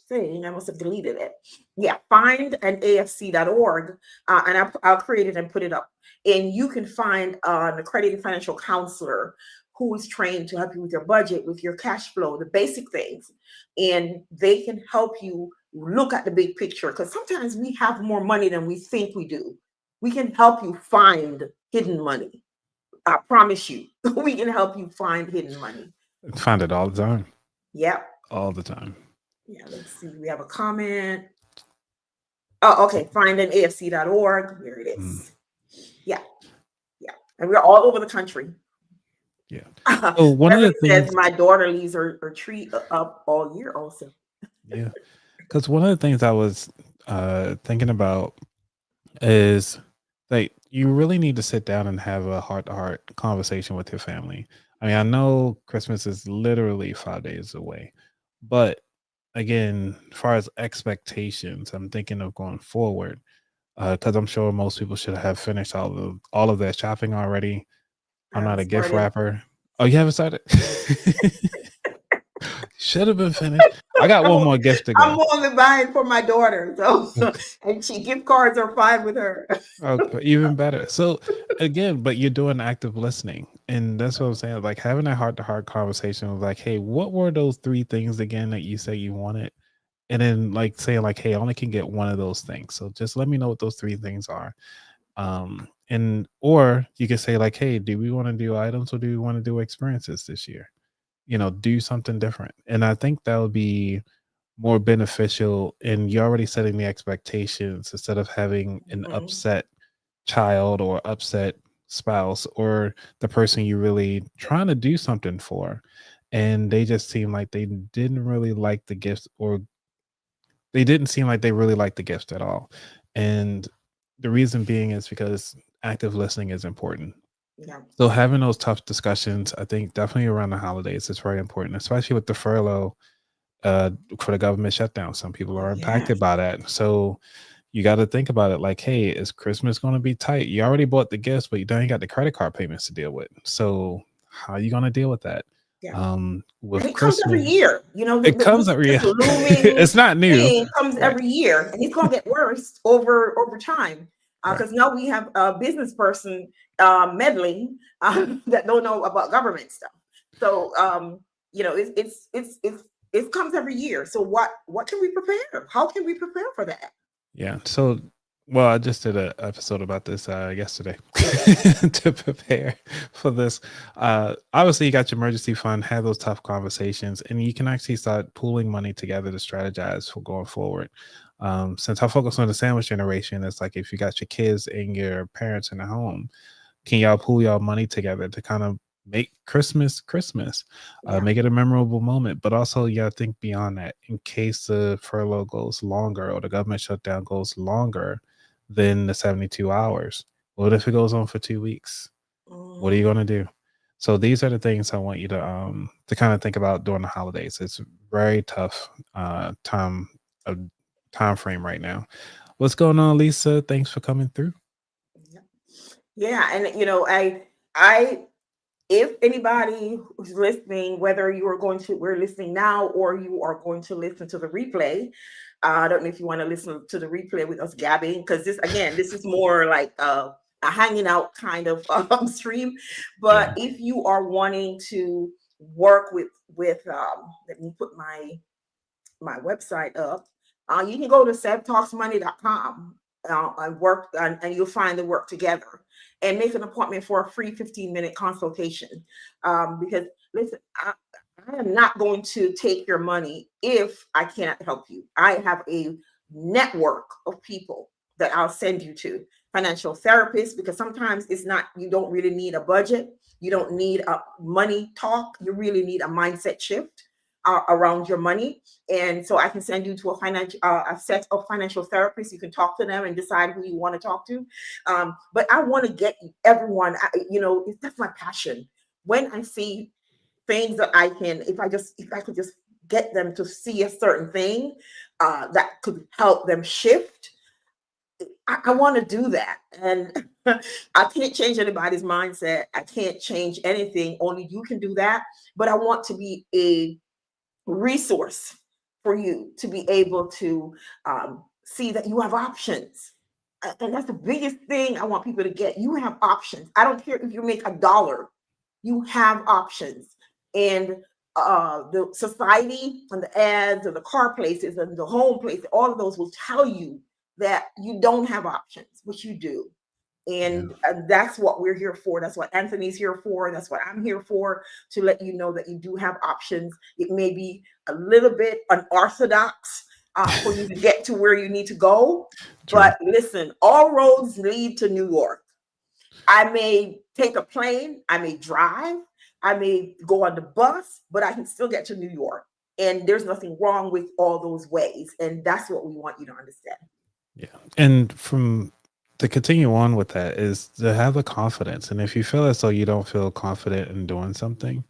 thing. I must have deleted it. Yeah, findandafc.org. And I'll create it and put it up. And you can find an accredited financial counselor who is trained to help you with your budget, with your cash flow, the basic things. And they can help you look at the big picture, because sometimes we have more money than we think we do. We can help you find hidden money. I promise you, we can help you find hidden money. find it all the time. Yep. All the time. Yeah, let's see. We have a comment. Oh, okay. Findandafc.org. Here it is. Yeah. And we're all over the country. Yeah. So one of the Beverly says things, my daughter leaves her tree up all year also. yeah, because one of the things I was thinking about is like you really need to sit down and have a heart to heart conversation with your family. I mean, I know Christmas is literally 5 days away, but again, as far as expectations, I'm thinking of going forward because I'm sure most people should have finished all of their shopping already. I I'm not haven't a gift started. wrapper. Oh, you haven't started? Should have been finished. I got I'm one only, more gift to I'm go. only buying for my daughter. So and she gift cards are fine with her. Okay, even better. So again, but you're doing active listening, and that's what I'm saying. Like having a heart to heart conversation of like, hey, what were those three things again that you say you wanted? And then like saying like, hey, I only can get one of those things. So just let me know what those three things are. And or you could say like, hey, do we want to do items or do we want to do experiences this year? Do something different. And I think that would be more beneficial, and you're already setting the expectations instead of having an Mhm. upset child or upset spouse or the person you really trying to do something for, and they just seem like they didn't really like the gifts, or they didn't seem like they really liked the gift at all. And the reason being is because active listening is important. Yeah. So having those tough discussions, I think definitely around the holidays is very important, especially with the furlough uh, for the government shutdown. Some people Oh are yeah. impacted by that. So you got to think about it like, hey, is Christmas going to be tight? You already bought the gifts, but you don't got the credit card payments to deal with. So how are you going to deal with that? Yeah. And With it comes every Christmas, year. it comes every This year. looming It's not new, thing comes right? every year, and it's going to get worse over time. Right. Because now we have a business person meddling that don't know about government stuff. So it comes every year. So what can we prepare? How can we prepare for that? Yeah. So, well, I just did an episode about this yesterday to prepare for this. Obviously, you got your emergency fund, have those tough conversations, and you can actually start pooling money together to strategize for going forward. Since I focus on the sandwich generation, it's like if you got your kids and your parents in the home, can y'all pool y'all money together to kind of make Christmas Christmas, Yeah. make it a memorable moment? But also, you gotta think beyond that in case the furlough goes longer or the government shutdown goes longer than the 72 hours. What if it goes on for 2 weeks? What are you Mm, gonna do? So these are the things I want you to kind of think about during the holidays. It's very tough uh, time frame right now. What's going on, Lisa? Thanks for coming through. yeah. Yeah, and I if anybody who's listening, whether you are going to we're listening now or you are going to listen to the replay, I don't know if you want to listen to the replay with us gabbing, because this is more like a hanging out kind of stream. But Yeah. if you are wanting to work with let me put my website up. You can go to sevtalksmoney.com and work, and you'll find the work together and make an appointment for a free 15-minute consultation. Because listen, I am not going to take your money if I can't help you. I have a network of people that I'll send you to. Financial therapists, because sometimes it's not, you don't really need a budget. You don't need a money talk. You really need a mindset shift around your money. And so I can send you to a set of financial therapists. You can talk to them and decide who you want to talk to. But I want to get everyone, that's my passion. When I see things that I can, if I could just get them to see a certain thing that could help them shift, I want to do that. And I can't change anybody's mindset. I can't change anything. Only you can do that. But I want to be a resource for you to be able to see that you have options. And that's the biggest thing I want people to get. You have options. I don't care if you make $1, you have options. And the society and the ads and the car places and the home places, all of those will tell you that you don't have options, but you do. Yeah. And that's what we're here for. That's what Anthony's here for. That's what I'm here for, to let you know that you do have options. It may be a little bit unorthodox for you to get to where you need to go. True. But listen, all roads lead to New York. I may take a plane, I may drive, I may go on the bus, but I can still get to New York. And there's nothing wrong with all those ways. And that's what we want you to understand. Yeah. And from to continue on with that is to have the confidence. And if you feel as though you don't feel confident in doing something,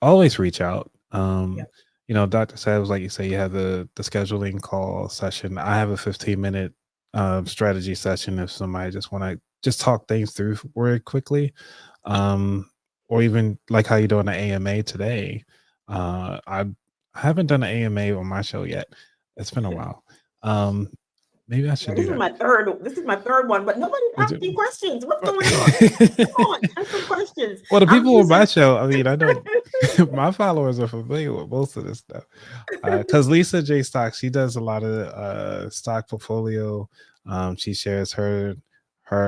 always reach out. Yeah. Dr. Sabs, like you say, you have the scheduling call session. I have a 15-minute strategy session if somebody just want to just talk things through very quickly. Um, or even like how you're doing an AMA today. I haven't done an AMA on my show yet. It's been a while. Um, Maybe I Yeah, should do that. this is my third one, but nobody's Would asking you- questions. What's going on? Come on, answer questions. Well, the I'm people on my using show, I mean, I know my followers are familiar with most of this stuff. Because Lisa J. Stock, she does a lot of stock portfolio. She shares her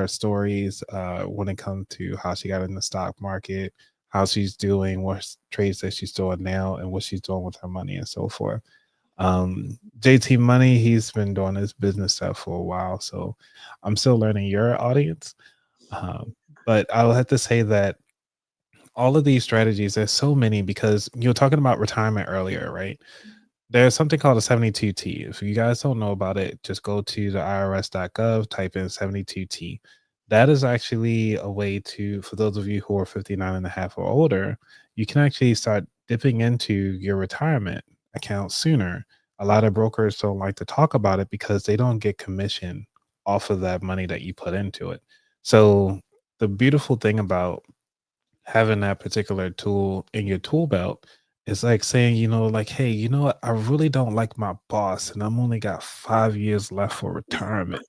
stories when it comes to how she got in the stock market, how she's doing, what trades that she's doing now, and what she's doing with her money and so forth. JT Money, he's been doing his business stuff for a while, so I'm still learning your audience. But I'll have to say that all of these strategies, there's so many because you were talking about retirement earlier, right? There's something called a 72T. If you guys don't know about it, just go to the irs.gov, type in 72T. That is actually a way to, for those of you who are 59 and a half or older, you can actually start dipping into your retirement account sooner. A lot of brokers don't like to talk about it because they don't get commission off of that money that you put into it. So the beautiful thing about having that particular tool in your tool belt is like saying, like, hey, you know what? I really don't like my boss and I'm only got 5 years left for retirement.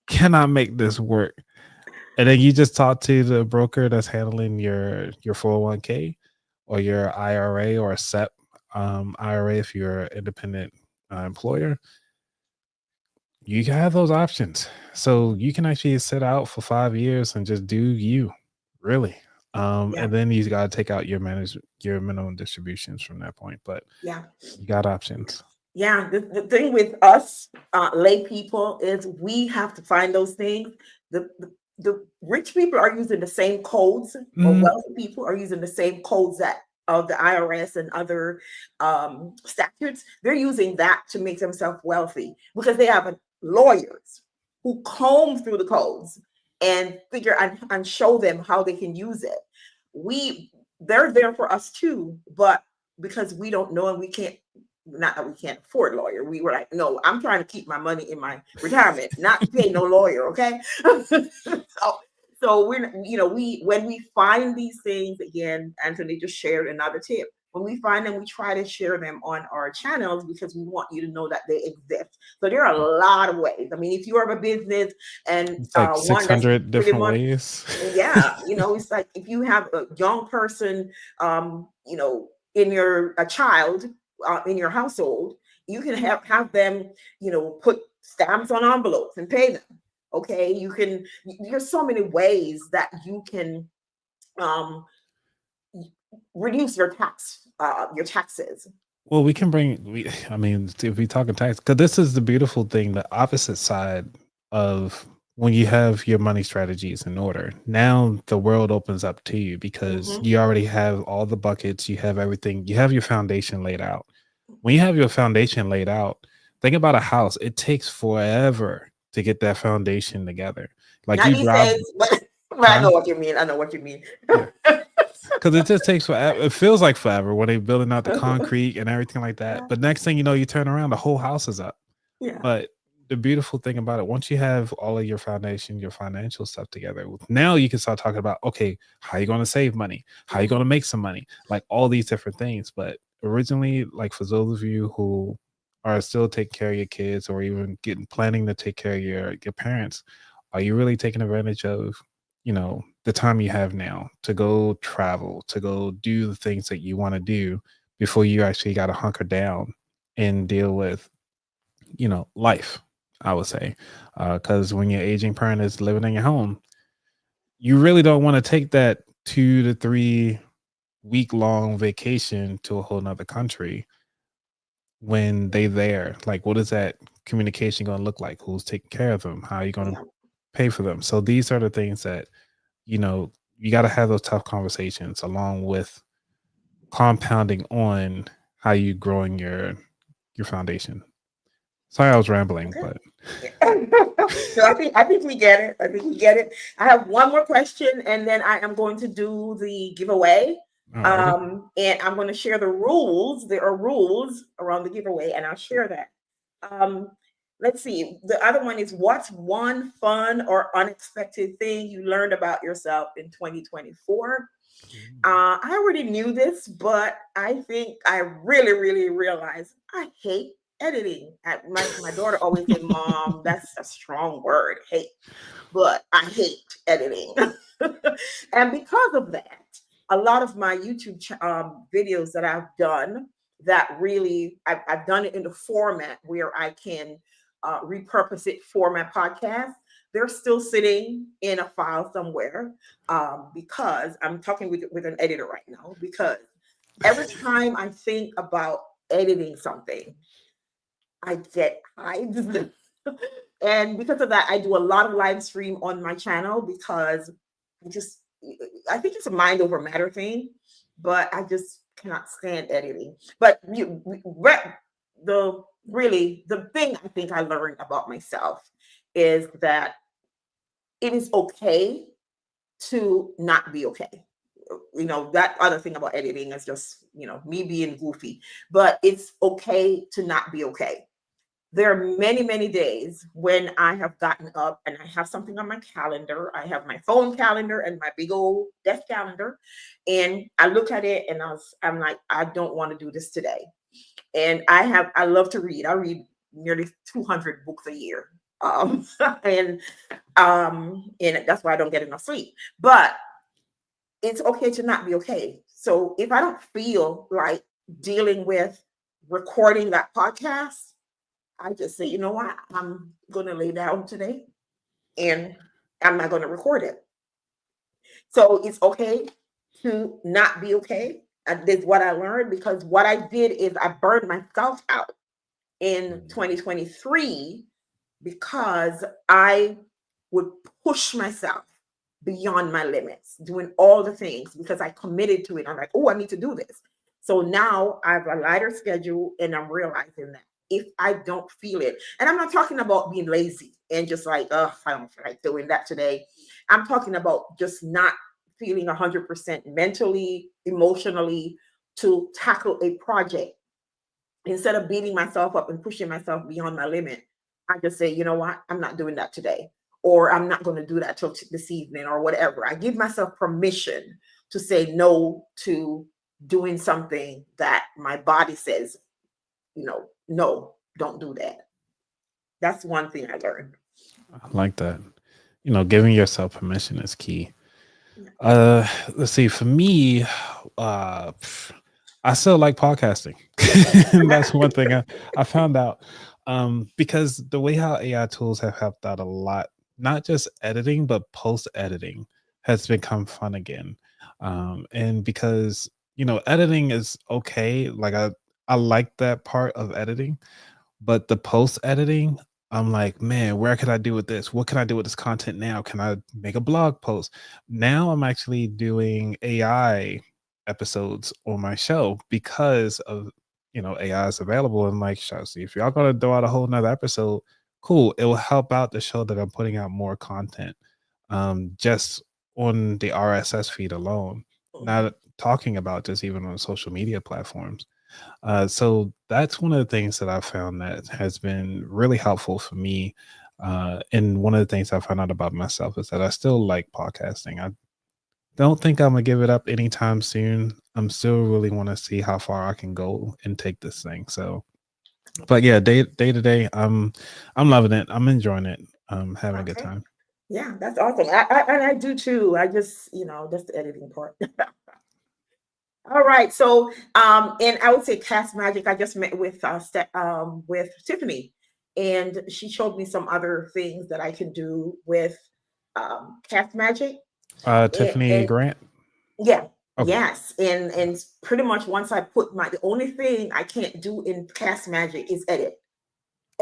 Can I make this work? And then you just talk to the broker that's handling your 401k or your IRA or a SEP IRA if you're an independent employer. You can have those options. So you can actually sit out for 5 years and just do you, really. yeah, And then you got to take out your minimum distributions from that point. But yeah. you got options. Yeah, the thing with us lay people is we have to find those things. The rich people are using the same codes, or Mhm. wealthy people are using the same codes that of the IRS and other statutes. They're using that to make themselves wealthy because they have lawyers who comb through the codes and figure and show them how they can use it. We they're there for us too, but because we don't know and we can't, not that we can't afford a lawyer. We were like, no, I'm trying to keep my money in my retirement, not pay no lawyer. Okay. So we're, we, when we find these things, again, Anthony just shared another tip. When we find them, we try to share them on our channels because we want you to know that they exist. So there are a lot of ways. I mean, if you have a business and It's like one that's 600 pretty different much, ways. yeah, it's like if you have a young person, in your a child in your household, you can have them, put stamps on envelopes and pay them. Okay, there's so many ways that you can um, reduce your taxes. Well, we can I mean, if we talking tax, because this is the beautiful thing, the opposite side of when you have your money strategies in order. Now the world opens up to you because Hmm. you already have all the buckets, you have everything, you have your foundation laid out. When you have your foundation laid out, think about a house. It takes forever to get that foundation together. Like Not you these drive, days, but I huh? know what you mean. I know what you mean. Yeah. Because it just takes forever. It feels like forever when they're building out the concrete and everything like that. Yeah, But next thing you know, you turn around, the whole house is up. yeah. But the beautiful thing about it, once you have all of your foundation, your financial stuff together, now you can start talking about, okay, how you going to save money? How you going to Mhm. make some money? Like all these different things. But originally, like for those of you who are still taking care of your kids or even planning to take care of your parents, are you really taking advantage of, the time you have now to go travel, to go do the things that you want to do before you actually got to hunker down and deal with, life, I would say. Because when your aging parent is living in your home, you really don't want to take that 2 to 3 week long vacation to a whole nother country when they there. Like, what is that communication going to look like? Who's taking care of them? How are you going to Yeah. pay for them? So these are the things that you know, you got to have those tough conversations along with compounding on how you growing your foundation. Sorry, I was rambling, Okay. but So I think we get it. I think we get it. I have one more question, and then I am going to do the giveaway. alrighty. And I'm going to share the rules. There are rules around the giveaway, and I'll share that. Um, let's see. The other one is, what's one fun or unexpected thing you learned about yourself in 2024? I already knew this, but I think I really, really realized I hate editing. My daughter always said, "Mom, that's a strong word, hate," but I hate editing. And because of that, a lot of my YouTube videos that I've done, that really, I've done it in the format where I can repurpose it for my podcast. They're still sitting in a file somewhere, because I'm talking with an editor right now, because every time I think about editing something, I get hives. And because of that, I do a lot of live stream on my channel, because I just, I think it's a mind over matter thing, but I just cannot stand editing. But the really the thing I think I learned about myself is that it is okay to not be okay. That other thing about editing is just, me being goofy, but it's okay to not be okay. There are many, many days when I have gotten up and I have something on my calendar. I have my phone calendar and my big old desk calendar. And I look at it and I'm like, I don't want to do this today. And I love to read. I read nearly 200 books a year. And and that's why I don't get enough sleep. But it's okay to not be okay. So if I don't feel like dealing with recording that podcast, I just say, you know what, I'm going to lay down today and I'm not going to record it. So it's okay to not be okay. And this is what I learned, because what I did is I burned myself out in Mm. 2023, because I would push myself beyond my limits, doing all the things because I committed to it. I'm like, oh, I need to do this. So now I have a lighter schedule, and I'm realizing that if I don't feel it, and I'm not talking about being lazy and just like, oh, I don't feel like doing that today. I'm talking about just not feeling 100% mentally, emotionally to tackle a project. Instead of beating myself up and pushing myself beyond my limit, I just say, you know what, I'm not doing that today, or I'm not going to do that till this evening, or whatever. I give myself permission to say no to doing something that my body says, no, don't do that. That's one thing I learned. I like that. Giving yourself permission is key. Yeah. Let's see. For me, pff, I still like podcasting. That's one thing I found out. Because the way how AI tools have helped out a lot, not just editing, but post editing has become fun again. And because, editing is okay. Like I like that part of editing, but the post editing, I'm like, man, where could I do with this? What can I do with this content now? Can I make a blog post? Now I'm actually doing AI episodes on my show because of AI is available. And like, see, if y'all gonna throw out a whole nother episode, cool. It will help out the show that I'm putting out more content. Just on the RSS feed alone. Mhm. Not talking about just even on social media platforms. So that's one of the things that I found that has been really helpful for me. And one of the things I found out about myself is that I still like podcasting. I don't think I'm gonna give it up anytime soon. I'm still really want to see how far I can go and take this thing. So, but yeah, day to day, I'm loving it. I'm enjoying it. I'm having a good Okay. time. Yeah, that's awesome. And I do too. I just, that's the editing part. All right. So, and I would say Cast Magic. I just met with Tiffany, and she showed me some other things that I can do with Cast Magic. Tiffany And Grant. yeah, Okay. yes, and pretty much once I put the only thing I can't do in Cast Magic is edit.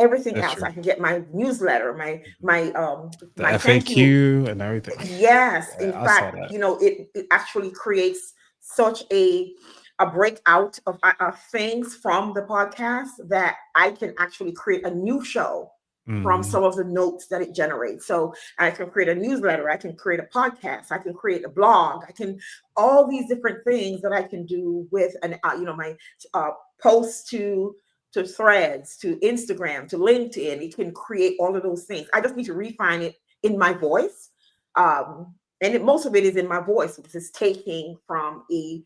everything That's else. true. I can get my newsletter, my Mhm. my The my thank you. FAQ and everything. Yes, Yeah, in I saw fact, that. it actually creates such a breakout of things from the podcast that I can actually create a new show from Mhm. some of the notes that it generates. So I can create a newsletter, I can create a podcast, I can create a blog, I can all these different things that I can do with an my uh, posts to threads, to Instagram, to LinkedIn. It can create all of those things. I just need to refine it in my voice. Most of it is in my voice because it's taking from a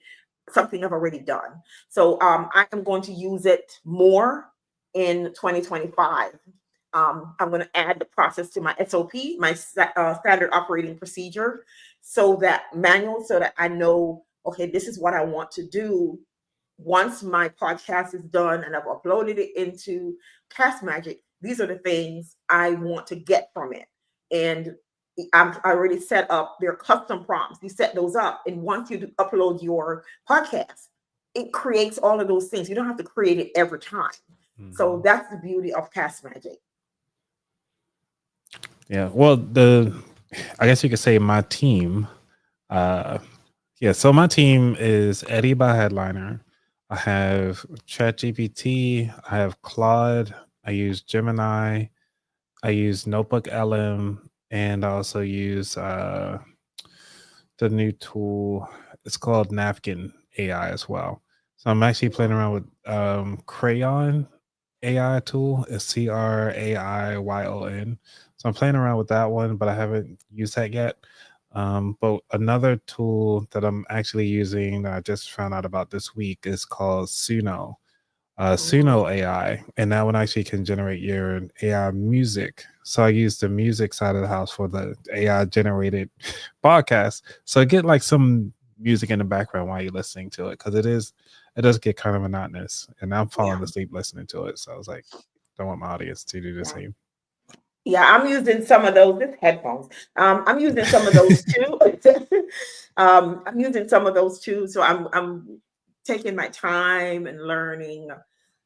something I've already done. So I am going to use it more in 2025. I'm going to add the process to my SOP, my standard operating procedure, so that manual, so that I know, okay, this is what I want to do once my podcast is done and I've uploaded it into Cast Magic. These are the things I want to get from it. And I already set up their custom prompts. You set those up. And once you upload your podcast, it creates all of those things. You don't have to create it every time. So Mhm. that's the beauty of Cast Magic. Yeah. Well, I guess you could say my team. Uh, yeah. So my team is Eddie by Headliner. I have ChatGPT. I have Claude. I use Gemini. I use Notebook LM, and I also use the new tool. It's called Napkin AI as well. So I'm actually playing around with Crayon AI tool. It's CRAIYON. So I'm playing around with that one, but I haven't used that yet. But another tool that I'm actually using that I just found out about this week is called Suno. Mm. Suno AI, and that one actually can generate your AI music. So I use the music side of the house for the AI generated podcast. So I get like some music in the background while you're listening to it because it does get kind of monotonous, and I'm Yeah, falling asleep listening to it. So I was like, don't want my audience to do the yeah. same. Yeah, I'm using some of those. This headphones. I'm using some of those too. I'm using some of those too. So I'm taking my time and learning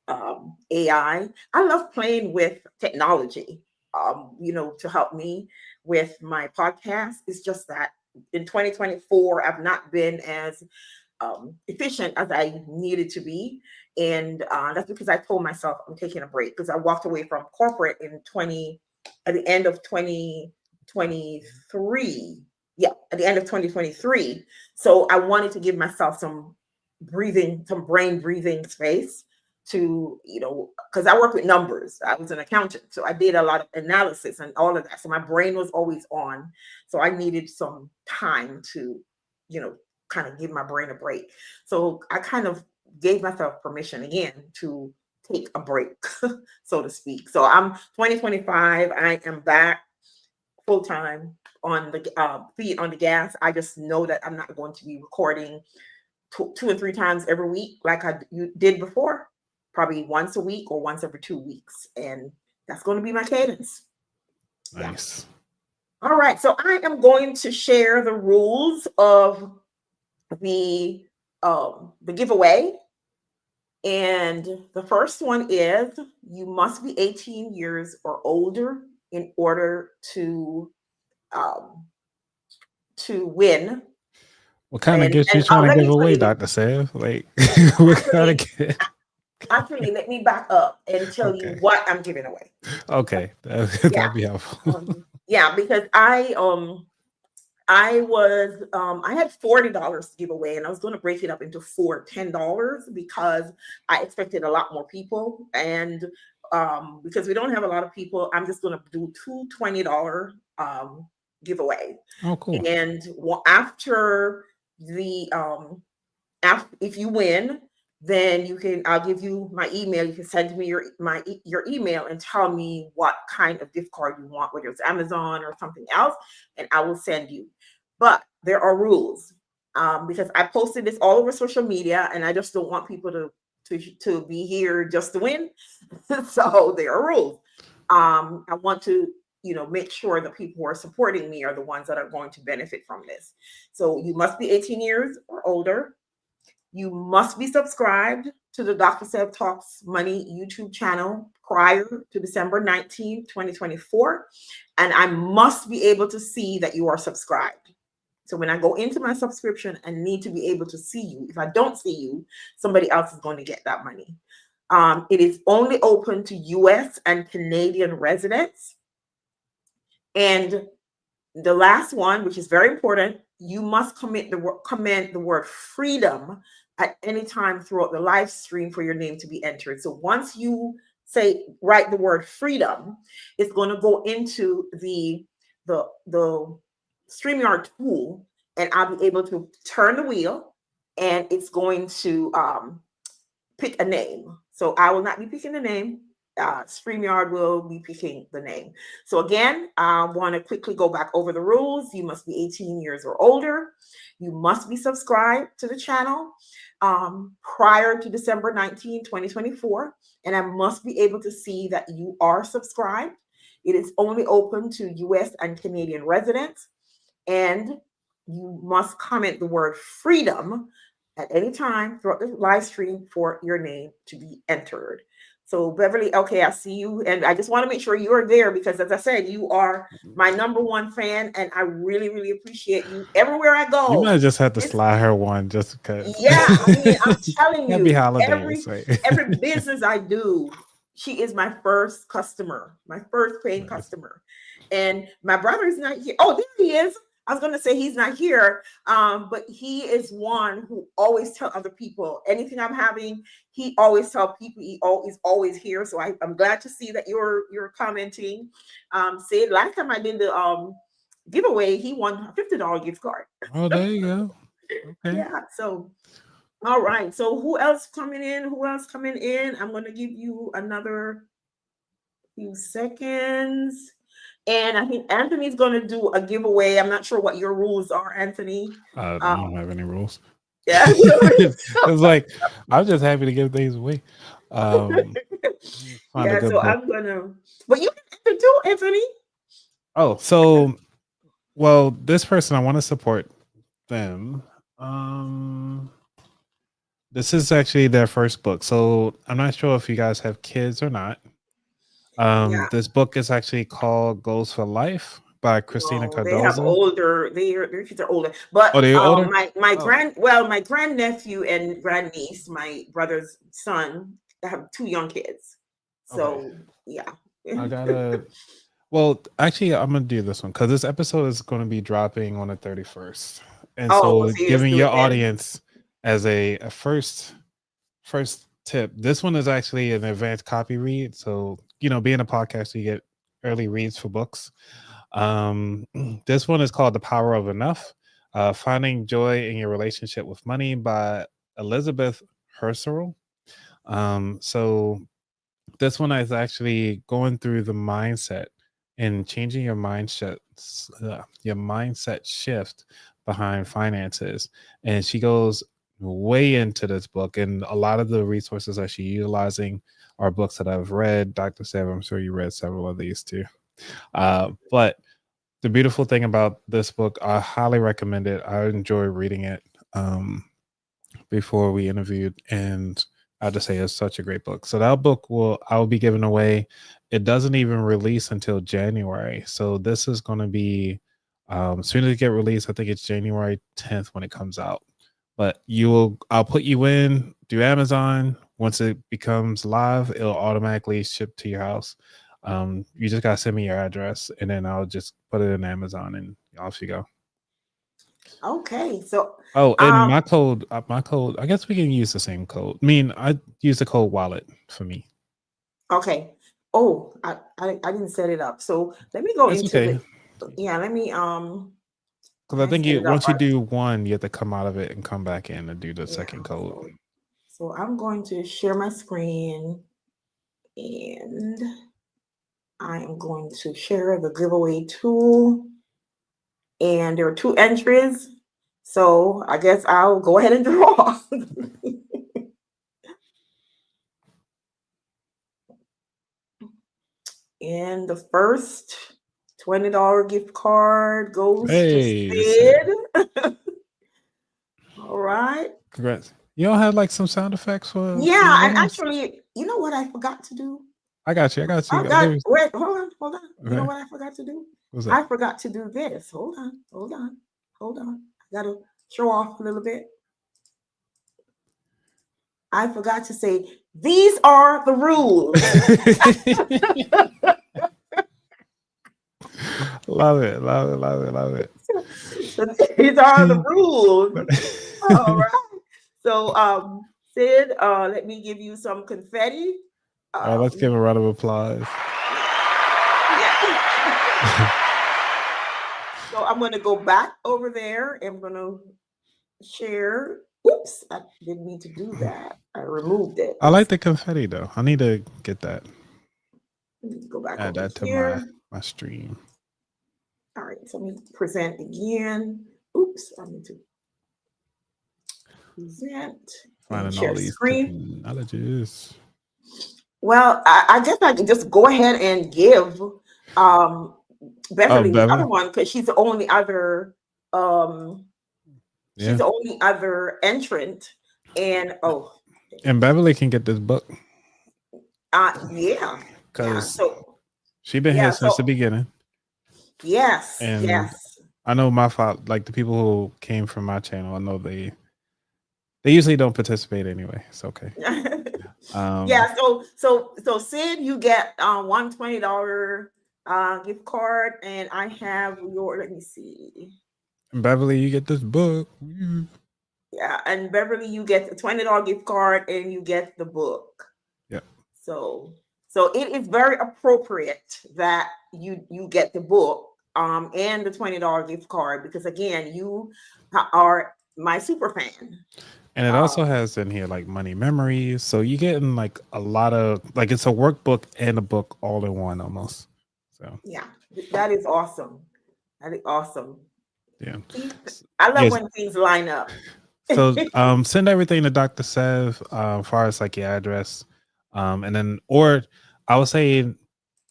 AI. I love playing with technology. To help me with my podcast. It's just that in 2024, I've not been as efficient as I needed to be. And that's because I told myself I'm taking a break because I walked away from corporate at the end of 2023. Yeah, at the end of 2023. So I wanted to give myself some brain breathing space to, because I work with numbers. I was an accountant. So I did a lot of analysis and all of that. So my brain was always on. So I needed some time to, you know, kind of give my brain a break. So I kind of gave myself permission again to take a break, so to speak. So I'm 2025. I am back full time on the feet on the gas. I just know that I'm not going to be recording two and three times every week like you did before. Probably once a week or once every 2 weeks, and that's going to be my cadence. Yeah. Nice. All right. So I am going to share the rules of the the giveaway. And the first one is you must be 18 years or older in order um, to win. What kind of And gifts you trying to let give me tell away, you, Dr. Sam? Like, what kind of actually, gift? let me back up and tell you Okay. what I'm giving away. Okay. Yeah, That'd be helpful. yeah, because I had $40 to give away, and I was going to break it up into four $10 because I expected a lot more people. And because we don't have a lot of people, I'm just going to do two $20 giveaway. Oh, cool. And after the if you win, then I'll give you my email. You can send me your email and tell me what kind of gift card you want, whether it's Amazon or something else, and I will send you. But there are rules, because I posted this all over social media, and I just don't want people to be here just to win. So there are rules. I want to make sure the people who are supporting me are the ones that are going to benefit from this. So you must be 18 years or older. You must be subscribed to the Dr. Seb Talks Money YouTube channel prior to December 19th, 2024. And I must be able to see that you are subscribed. So when I go into my subscription, I need to be able to see you. If I don't see you, somebody else is going to get that money. It is only open to US and Canadian residents. And the last one, which is very important, you must comment the word freedom at any time throughout the live stream for your name to be entered. So once you write the word freedom, it's going to go into the StreamYard tool, and I'll be able to turn the wheel, and it's going to pick a name. So I will not be picking the name. StreamYard will be picking the name. So again, I want to quickly go back over the rules. You must be 18 years or older. You must be subscribed to the channel prior to December 19, 2024. And I must be able to see that you are subscribed. It is only open to US and Canadian residents. And you must comment the word freedom at any time throughout the live stream for your name to be entered. So Beverly, okay, I see you. And I just want to make sure you're there because, as I said, you are my number one fan, and I really, really appreciate you everywhere I go. You might just have to slide her one just because. Yeah, I mean, I'm telling you, Happy holidays. every business I do, she is my first customer, my first paying customer. And my brother is not here. Oh, there he is. I was going to say he's not here, but he is one who always tell other people anything I'm having. He always tell people. He is always here. So I'm glad to see that you're commenting. Said last time I did the giveaway, he won a $50 gift card. Oh, there you go. Okay. Yeah. So, all right. So who else coming in? Who else coming in? I'm going to give you another few seconds. And I think Anthony's going to do a giveaway. I'm not sure what your rules are, Anthony. I don't have any rules. Yeah. It's like, I'm just happy to give things away. Yeah, so I'm going to, but you can do, Anthony. Oh, so, well, this person, I want to support them. This is actually their first book. So I'm not sure if you guys have kids or not. This book is actually called Goals for Life by Christina Cardozo. They have older, their kids are older. But older? my grandnephew and grandniece, my brother's son, I have 2 young kids. So yeah. I gotta well, actually I'm gonna do this one because this episode is gonna be dropping on the 31st. And so giving your audience as a first tip, this one is actually an advanced copy read. So, being a podcaster, you get early reads for books. This one is called The Power of Enough, Finding Joy in Your Relationship with Money by Elizabeth Herschel. So this one is actually going through the mindset and changing your mindset shift behind finances. And she goes way into this book, and a lot of the resources that she's utilizing are books that I've read. Dr. Seb, I'm sure you read several of these too. But the beautiful thing about this book, I highly recommend it. I enjoy reading it before we interviewed, and I have to say it's such a great book. So that book I'll be giving away. It doesn't even release until January. So this is going to be as soon as it get released, I think it's January 10th when it comes out. But I'll put you in, do Amazon. Once it becomes live, it'll automatically ship to your house. You just gotta send me your address, and then I'll just put it in Amazon, and off you go. Okay, so and my code, I guess we can use the same code. I mean, I use the code wallet for me. Okay. Oh, I didn't set it up. So let me go into let me because I think once you do one, you have to come out of it and come back in and do the second code. So I'm going to share my screen, and I am going to share the giveaway tool. And there are 2 entries. So I guess I'll go ahead and draw. And the first $20 gift card goes to Sid. All right. Congrats. You don't have like some sound effects for the Yeah, and winners? actually, you know what I forgot to do? I got you. I got I you. got wait, hold on. You know Okay. what I forgot to do? What's that? I forgot to do this. Hold on. I gotta show off a little bit. I forgot to say these are the rules. Love it. Love it. Love it. Love it. So these are the rules. All right. So Sid, let me give you some confetti. Let's give a round of applause. Yeah. So I'm gonna go back over there. I'm gonna share. Oops, I didn't mean to do that. I removed it. I like the confetti though. I need to get that. Let me go back Add over that to here. my stream. All right, so let me present again. Oops, I need to present and Finding all share these screen. technologies. Well, I guess I can just go ahead and give um, Oh, Beverly the other Beverly. one because she's Yeah. the only other entrant. And And Beverly can get this book yeah, yeah. because So she been here yeah, since the so beginning. yes, And yes. I know my fault. Like the people who came from my channel, I know they usually don't participate anyway. It's okay. Yeah, so Sid, you get $120 gift card, and I have your, let me see. Beverly, you get this book. Yeah, and Beverly, you get a $20 gift card and you get the book. Yep. So it is very appropriate that you get the book and the $20 gift card because again, you are my super fan. And it also has in here like money memories. So you getting like a lot of like it's a workbook and a book all in one almost. So Yeah, that is awesome. That is awesome. yeah. See, I love Yes. when things line up. So send everything to Dr. Sev as far as like your address. And then or I would say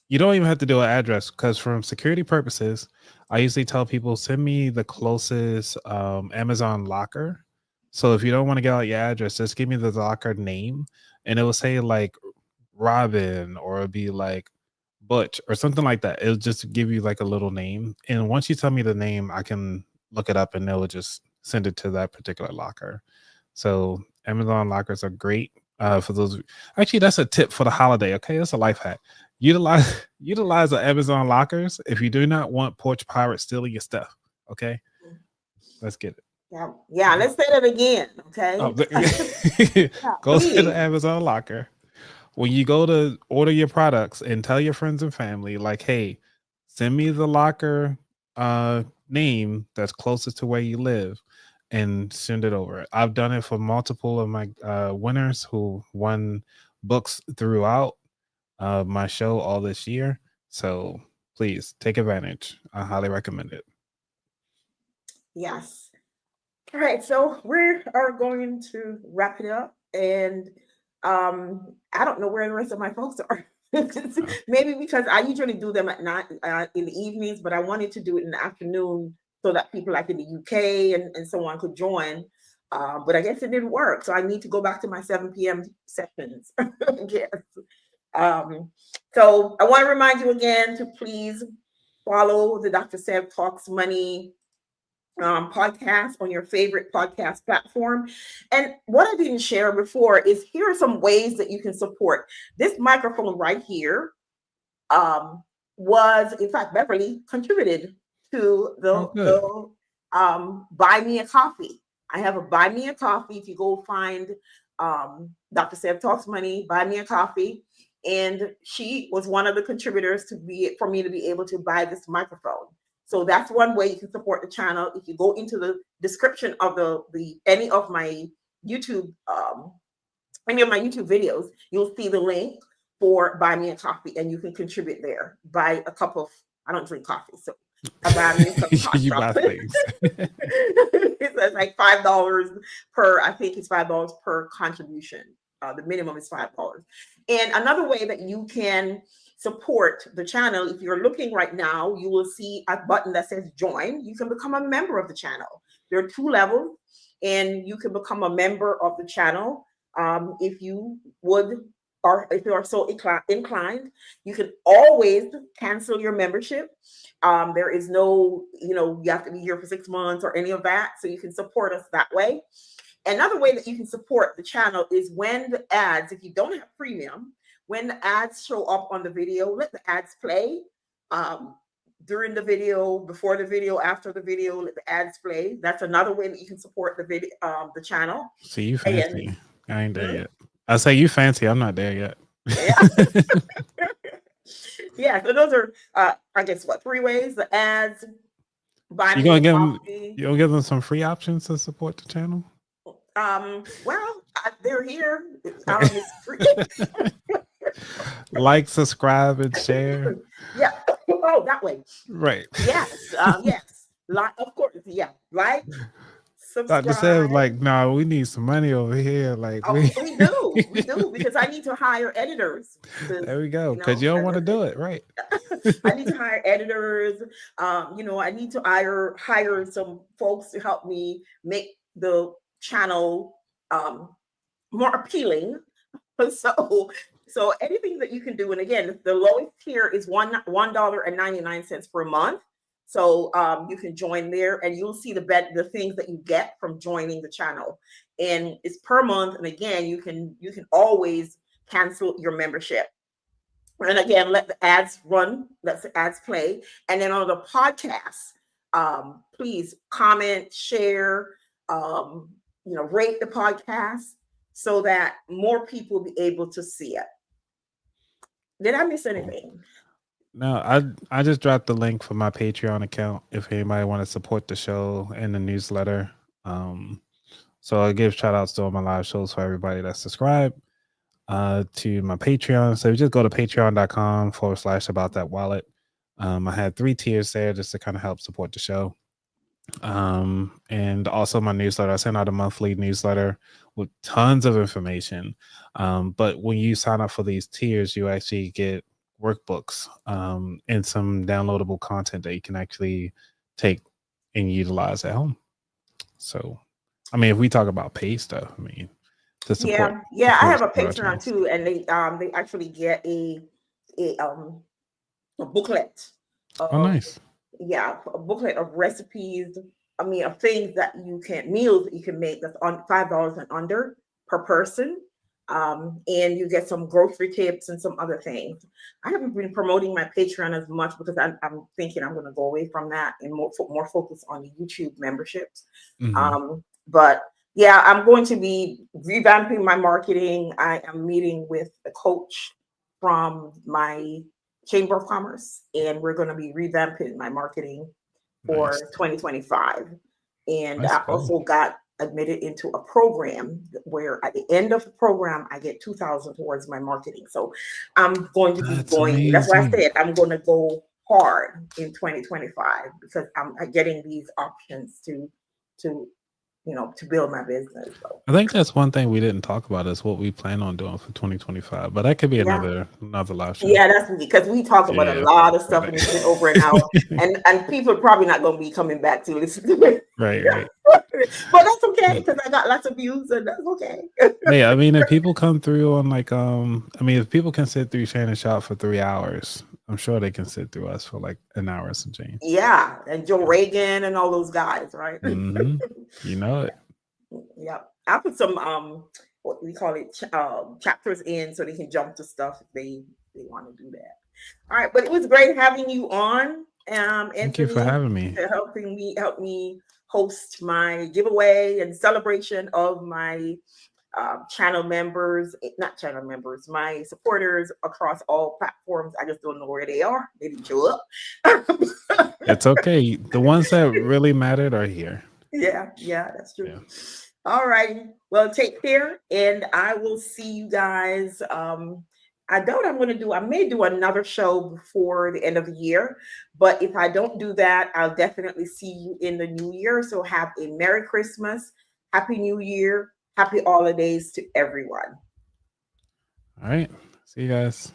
you don't even have to do an address because from security purposes, I usually tell people send me the closest Amazon locker. So if you don't want to get out your address, just give me the locker name and it will say like Robin or it'll be like Butch or something like that. It'll just give you like a little name. And once you tell me the name, I can look it up and it'll just send it to that particular locker. So Amazon lockers are great for those. Actually, that's a tip for the holiday. Okay, that's a life hack. Utilize the Amazon lockers if you do not want porch pirates stealing your stuff. Okay, let's get it. Yeah. Let's say that again. Oh, Okay. Yeah, go to the please. Amazon locker when you go to order your products and tell your friends and family, like, hey, send me the locker name that's closest to where you live and send it over. I've done it for multiple of my winners who won books throughout my show all this year. So please take advantage. I highly recommend it. Yes. All right. So we are going to wrap it up, and I don't know where the rest of my folks are. Maybe because I usually do them at night in the evenings, but I wanted to do it in the afternoon so that people like in the UK and so on could join. But I guess it didn't work, so I need to go back to my 7 p.m. sessions. Yes. Um, so I want to remind you again to please follow the Dr. Sev Talks Money podcast on your favorite podcast platform. And what I didn't share before is here are some ways that you can support. This microphone right here was, in fact, Beverly contributed to Oh, good. the Buy Me a Coffee. I have a Buy Me a Coffee. If you go find Dr. Sev Talks Money, Buy Me a Coffee. And she was one of the contributors for me to be able to buy this microphone. So that's one way you can support the channel. If you go into the description of the any of my YouTube videos, you'll see the link for Buy Me a Coffee, and you can contribute there. Buy a cup of, I don't drink coffee, so I buy me a cup of hot You buy chocolate. things. It's like $5 per, I think it's $5 per contribution. The minimum is $5. And another way that you can support the channel, if you're looking right now, you will see a button that says join. You can become a member of the channel. There are 2 levels. and you can become a member of the channel. If you would, or if you are so inclined, you can always cancel your membership. There is no, you have to be here for 6 months or any of that. So you can support us that way. Another way that you can support the channel is when the ads, if you don't have premium, when the ads show up on the video, let the ads play. During the video, before the video, after the video, let the ads play. That's another way that you can support the video, the channel. See, you And fancy. I ain't there yet. I say you fancy. I'm not there yet. yeah, yeah. So those are, I guess, what, 3 ways: the ads, buying You me gonna a give them? coffee. You gonna give them some free options to support the channel? Well, they're here. It's free. Like, subscribe, and share. Yeah. Oh, that way. Right. Yes. Yes. Like, of course. Yeah. Like, Dr. said, subscribe. like, no, we need some money over here. Like, Oh, we do, because I need to hire editors. There we go. Because you don't want to do it, right? I need to hire editors. I need to hire some folks to help me make the channel more appealing. So anything that you can do, and again, the lowest tier is $1.99 per month. So you can join there, and you'll see the things that you get from joining the channel, and it's per month. And again, you can always cancel your membership. And again, let the ads run, let the ads play, and then on the podcast, please comment, share, rate the podcast so that more people will be able to see it. Did I miss anything? No, I just dropped the link for my Patreon account if anybody want to support the show and the newsletter. So I give shout outs to all my live shows for everybody that's subscribed to my Patreon. So just go to patreon.com/about that wallet. I had 3 tiers there just to kind of help support the show. And also my newsletter. I send out a monthly newsletter with tons of information. But when you sign up for these tiers, you actually get workbooks and some downloadable content that you can actually take and utilize at home. So, I mean, if we talk about pay stuff, I mean, to support. Yeah. I have a Patreon too, and they actually get a booklet. Oh, nice. Yeah, a booklet of recipes. I mean, of things that meals that you can make that's on $5 and under per person. And you get some grocery tips and some other things. I haven't been promoting my Patreon as much because I'm thinking I'm going to go away from that and more focus on the YouTube memberships. But yeah, I'm going to be revamping my marketing. I am meeting with a coach from my Chamber of Commerce, and we're going to be revamping my marketing for 2025. And I also got admitted into a program where at the end of the program, I get $2,000 towards my marketing. So I'm going to be going. Amazing. That's why I said I'm going to go hard in 2025 because I'm getting these options to build my business. So. I think that's one thing we didn't talk about is what we plan on doing for 2025, but that could be another live show. Yeah, that's because we talk about a lot of stuff and it's been over an hour, and people are probably not going to be coming back to listen to it. Right. But that's okay because I got lots of views and that's okay. Yeah, I mean, if people come through on if people can sit through Shannon Sharp for 3 hours, I'm sure they can sit through us for like an hour and some change. Yeah, and Joe Reagan and all those guys, right? Mm-hmm. You know it. Yeah, I put some what we call it chapters in so they can jump to stuff if they want to do that. All right, but it was great having you on. Thank you for having me. Help me host my giveaway and celebration of my my supporters across all platforms. I just don't know where they are. They didn't show up. It's okay. The ones that really mattered are here. Yeah, that's true. Yeah. All right. Well, take care, and I will see you guys. I may do another show before the end of the year, but if I don't do that, I'll definitely see you in the new year. So have a Merry Christmas, Happy New Year, Happy holidays to everyone. All right. See you guys.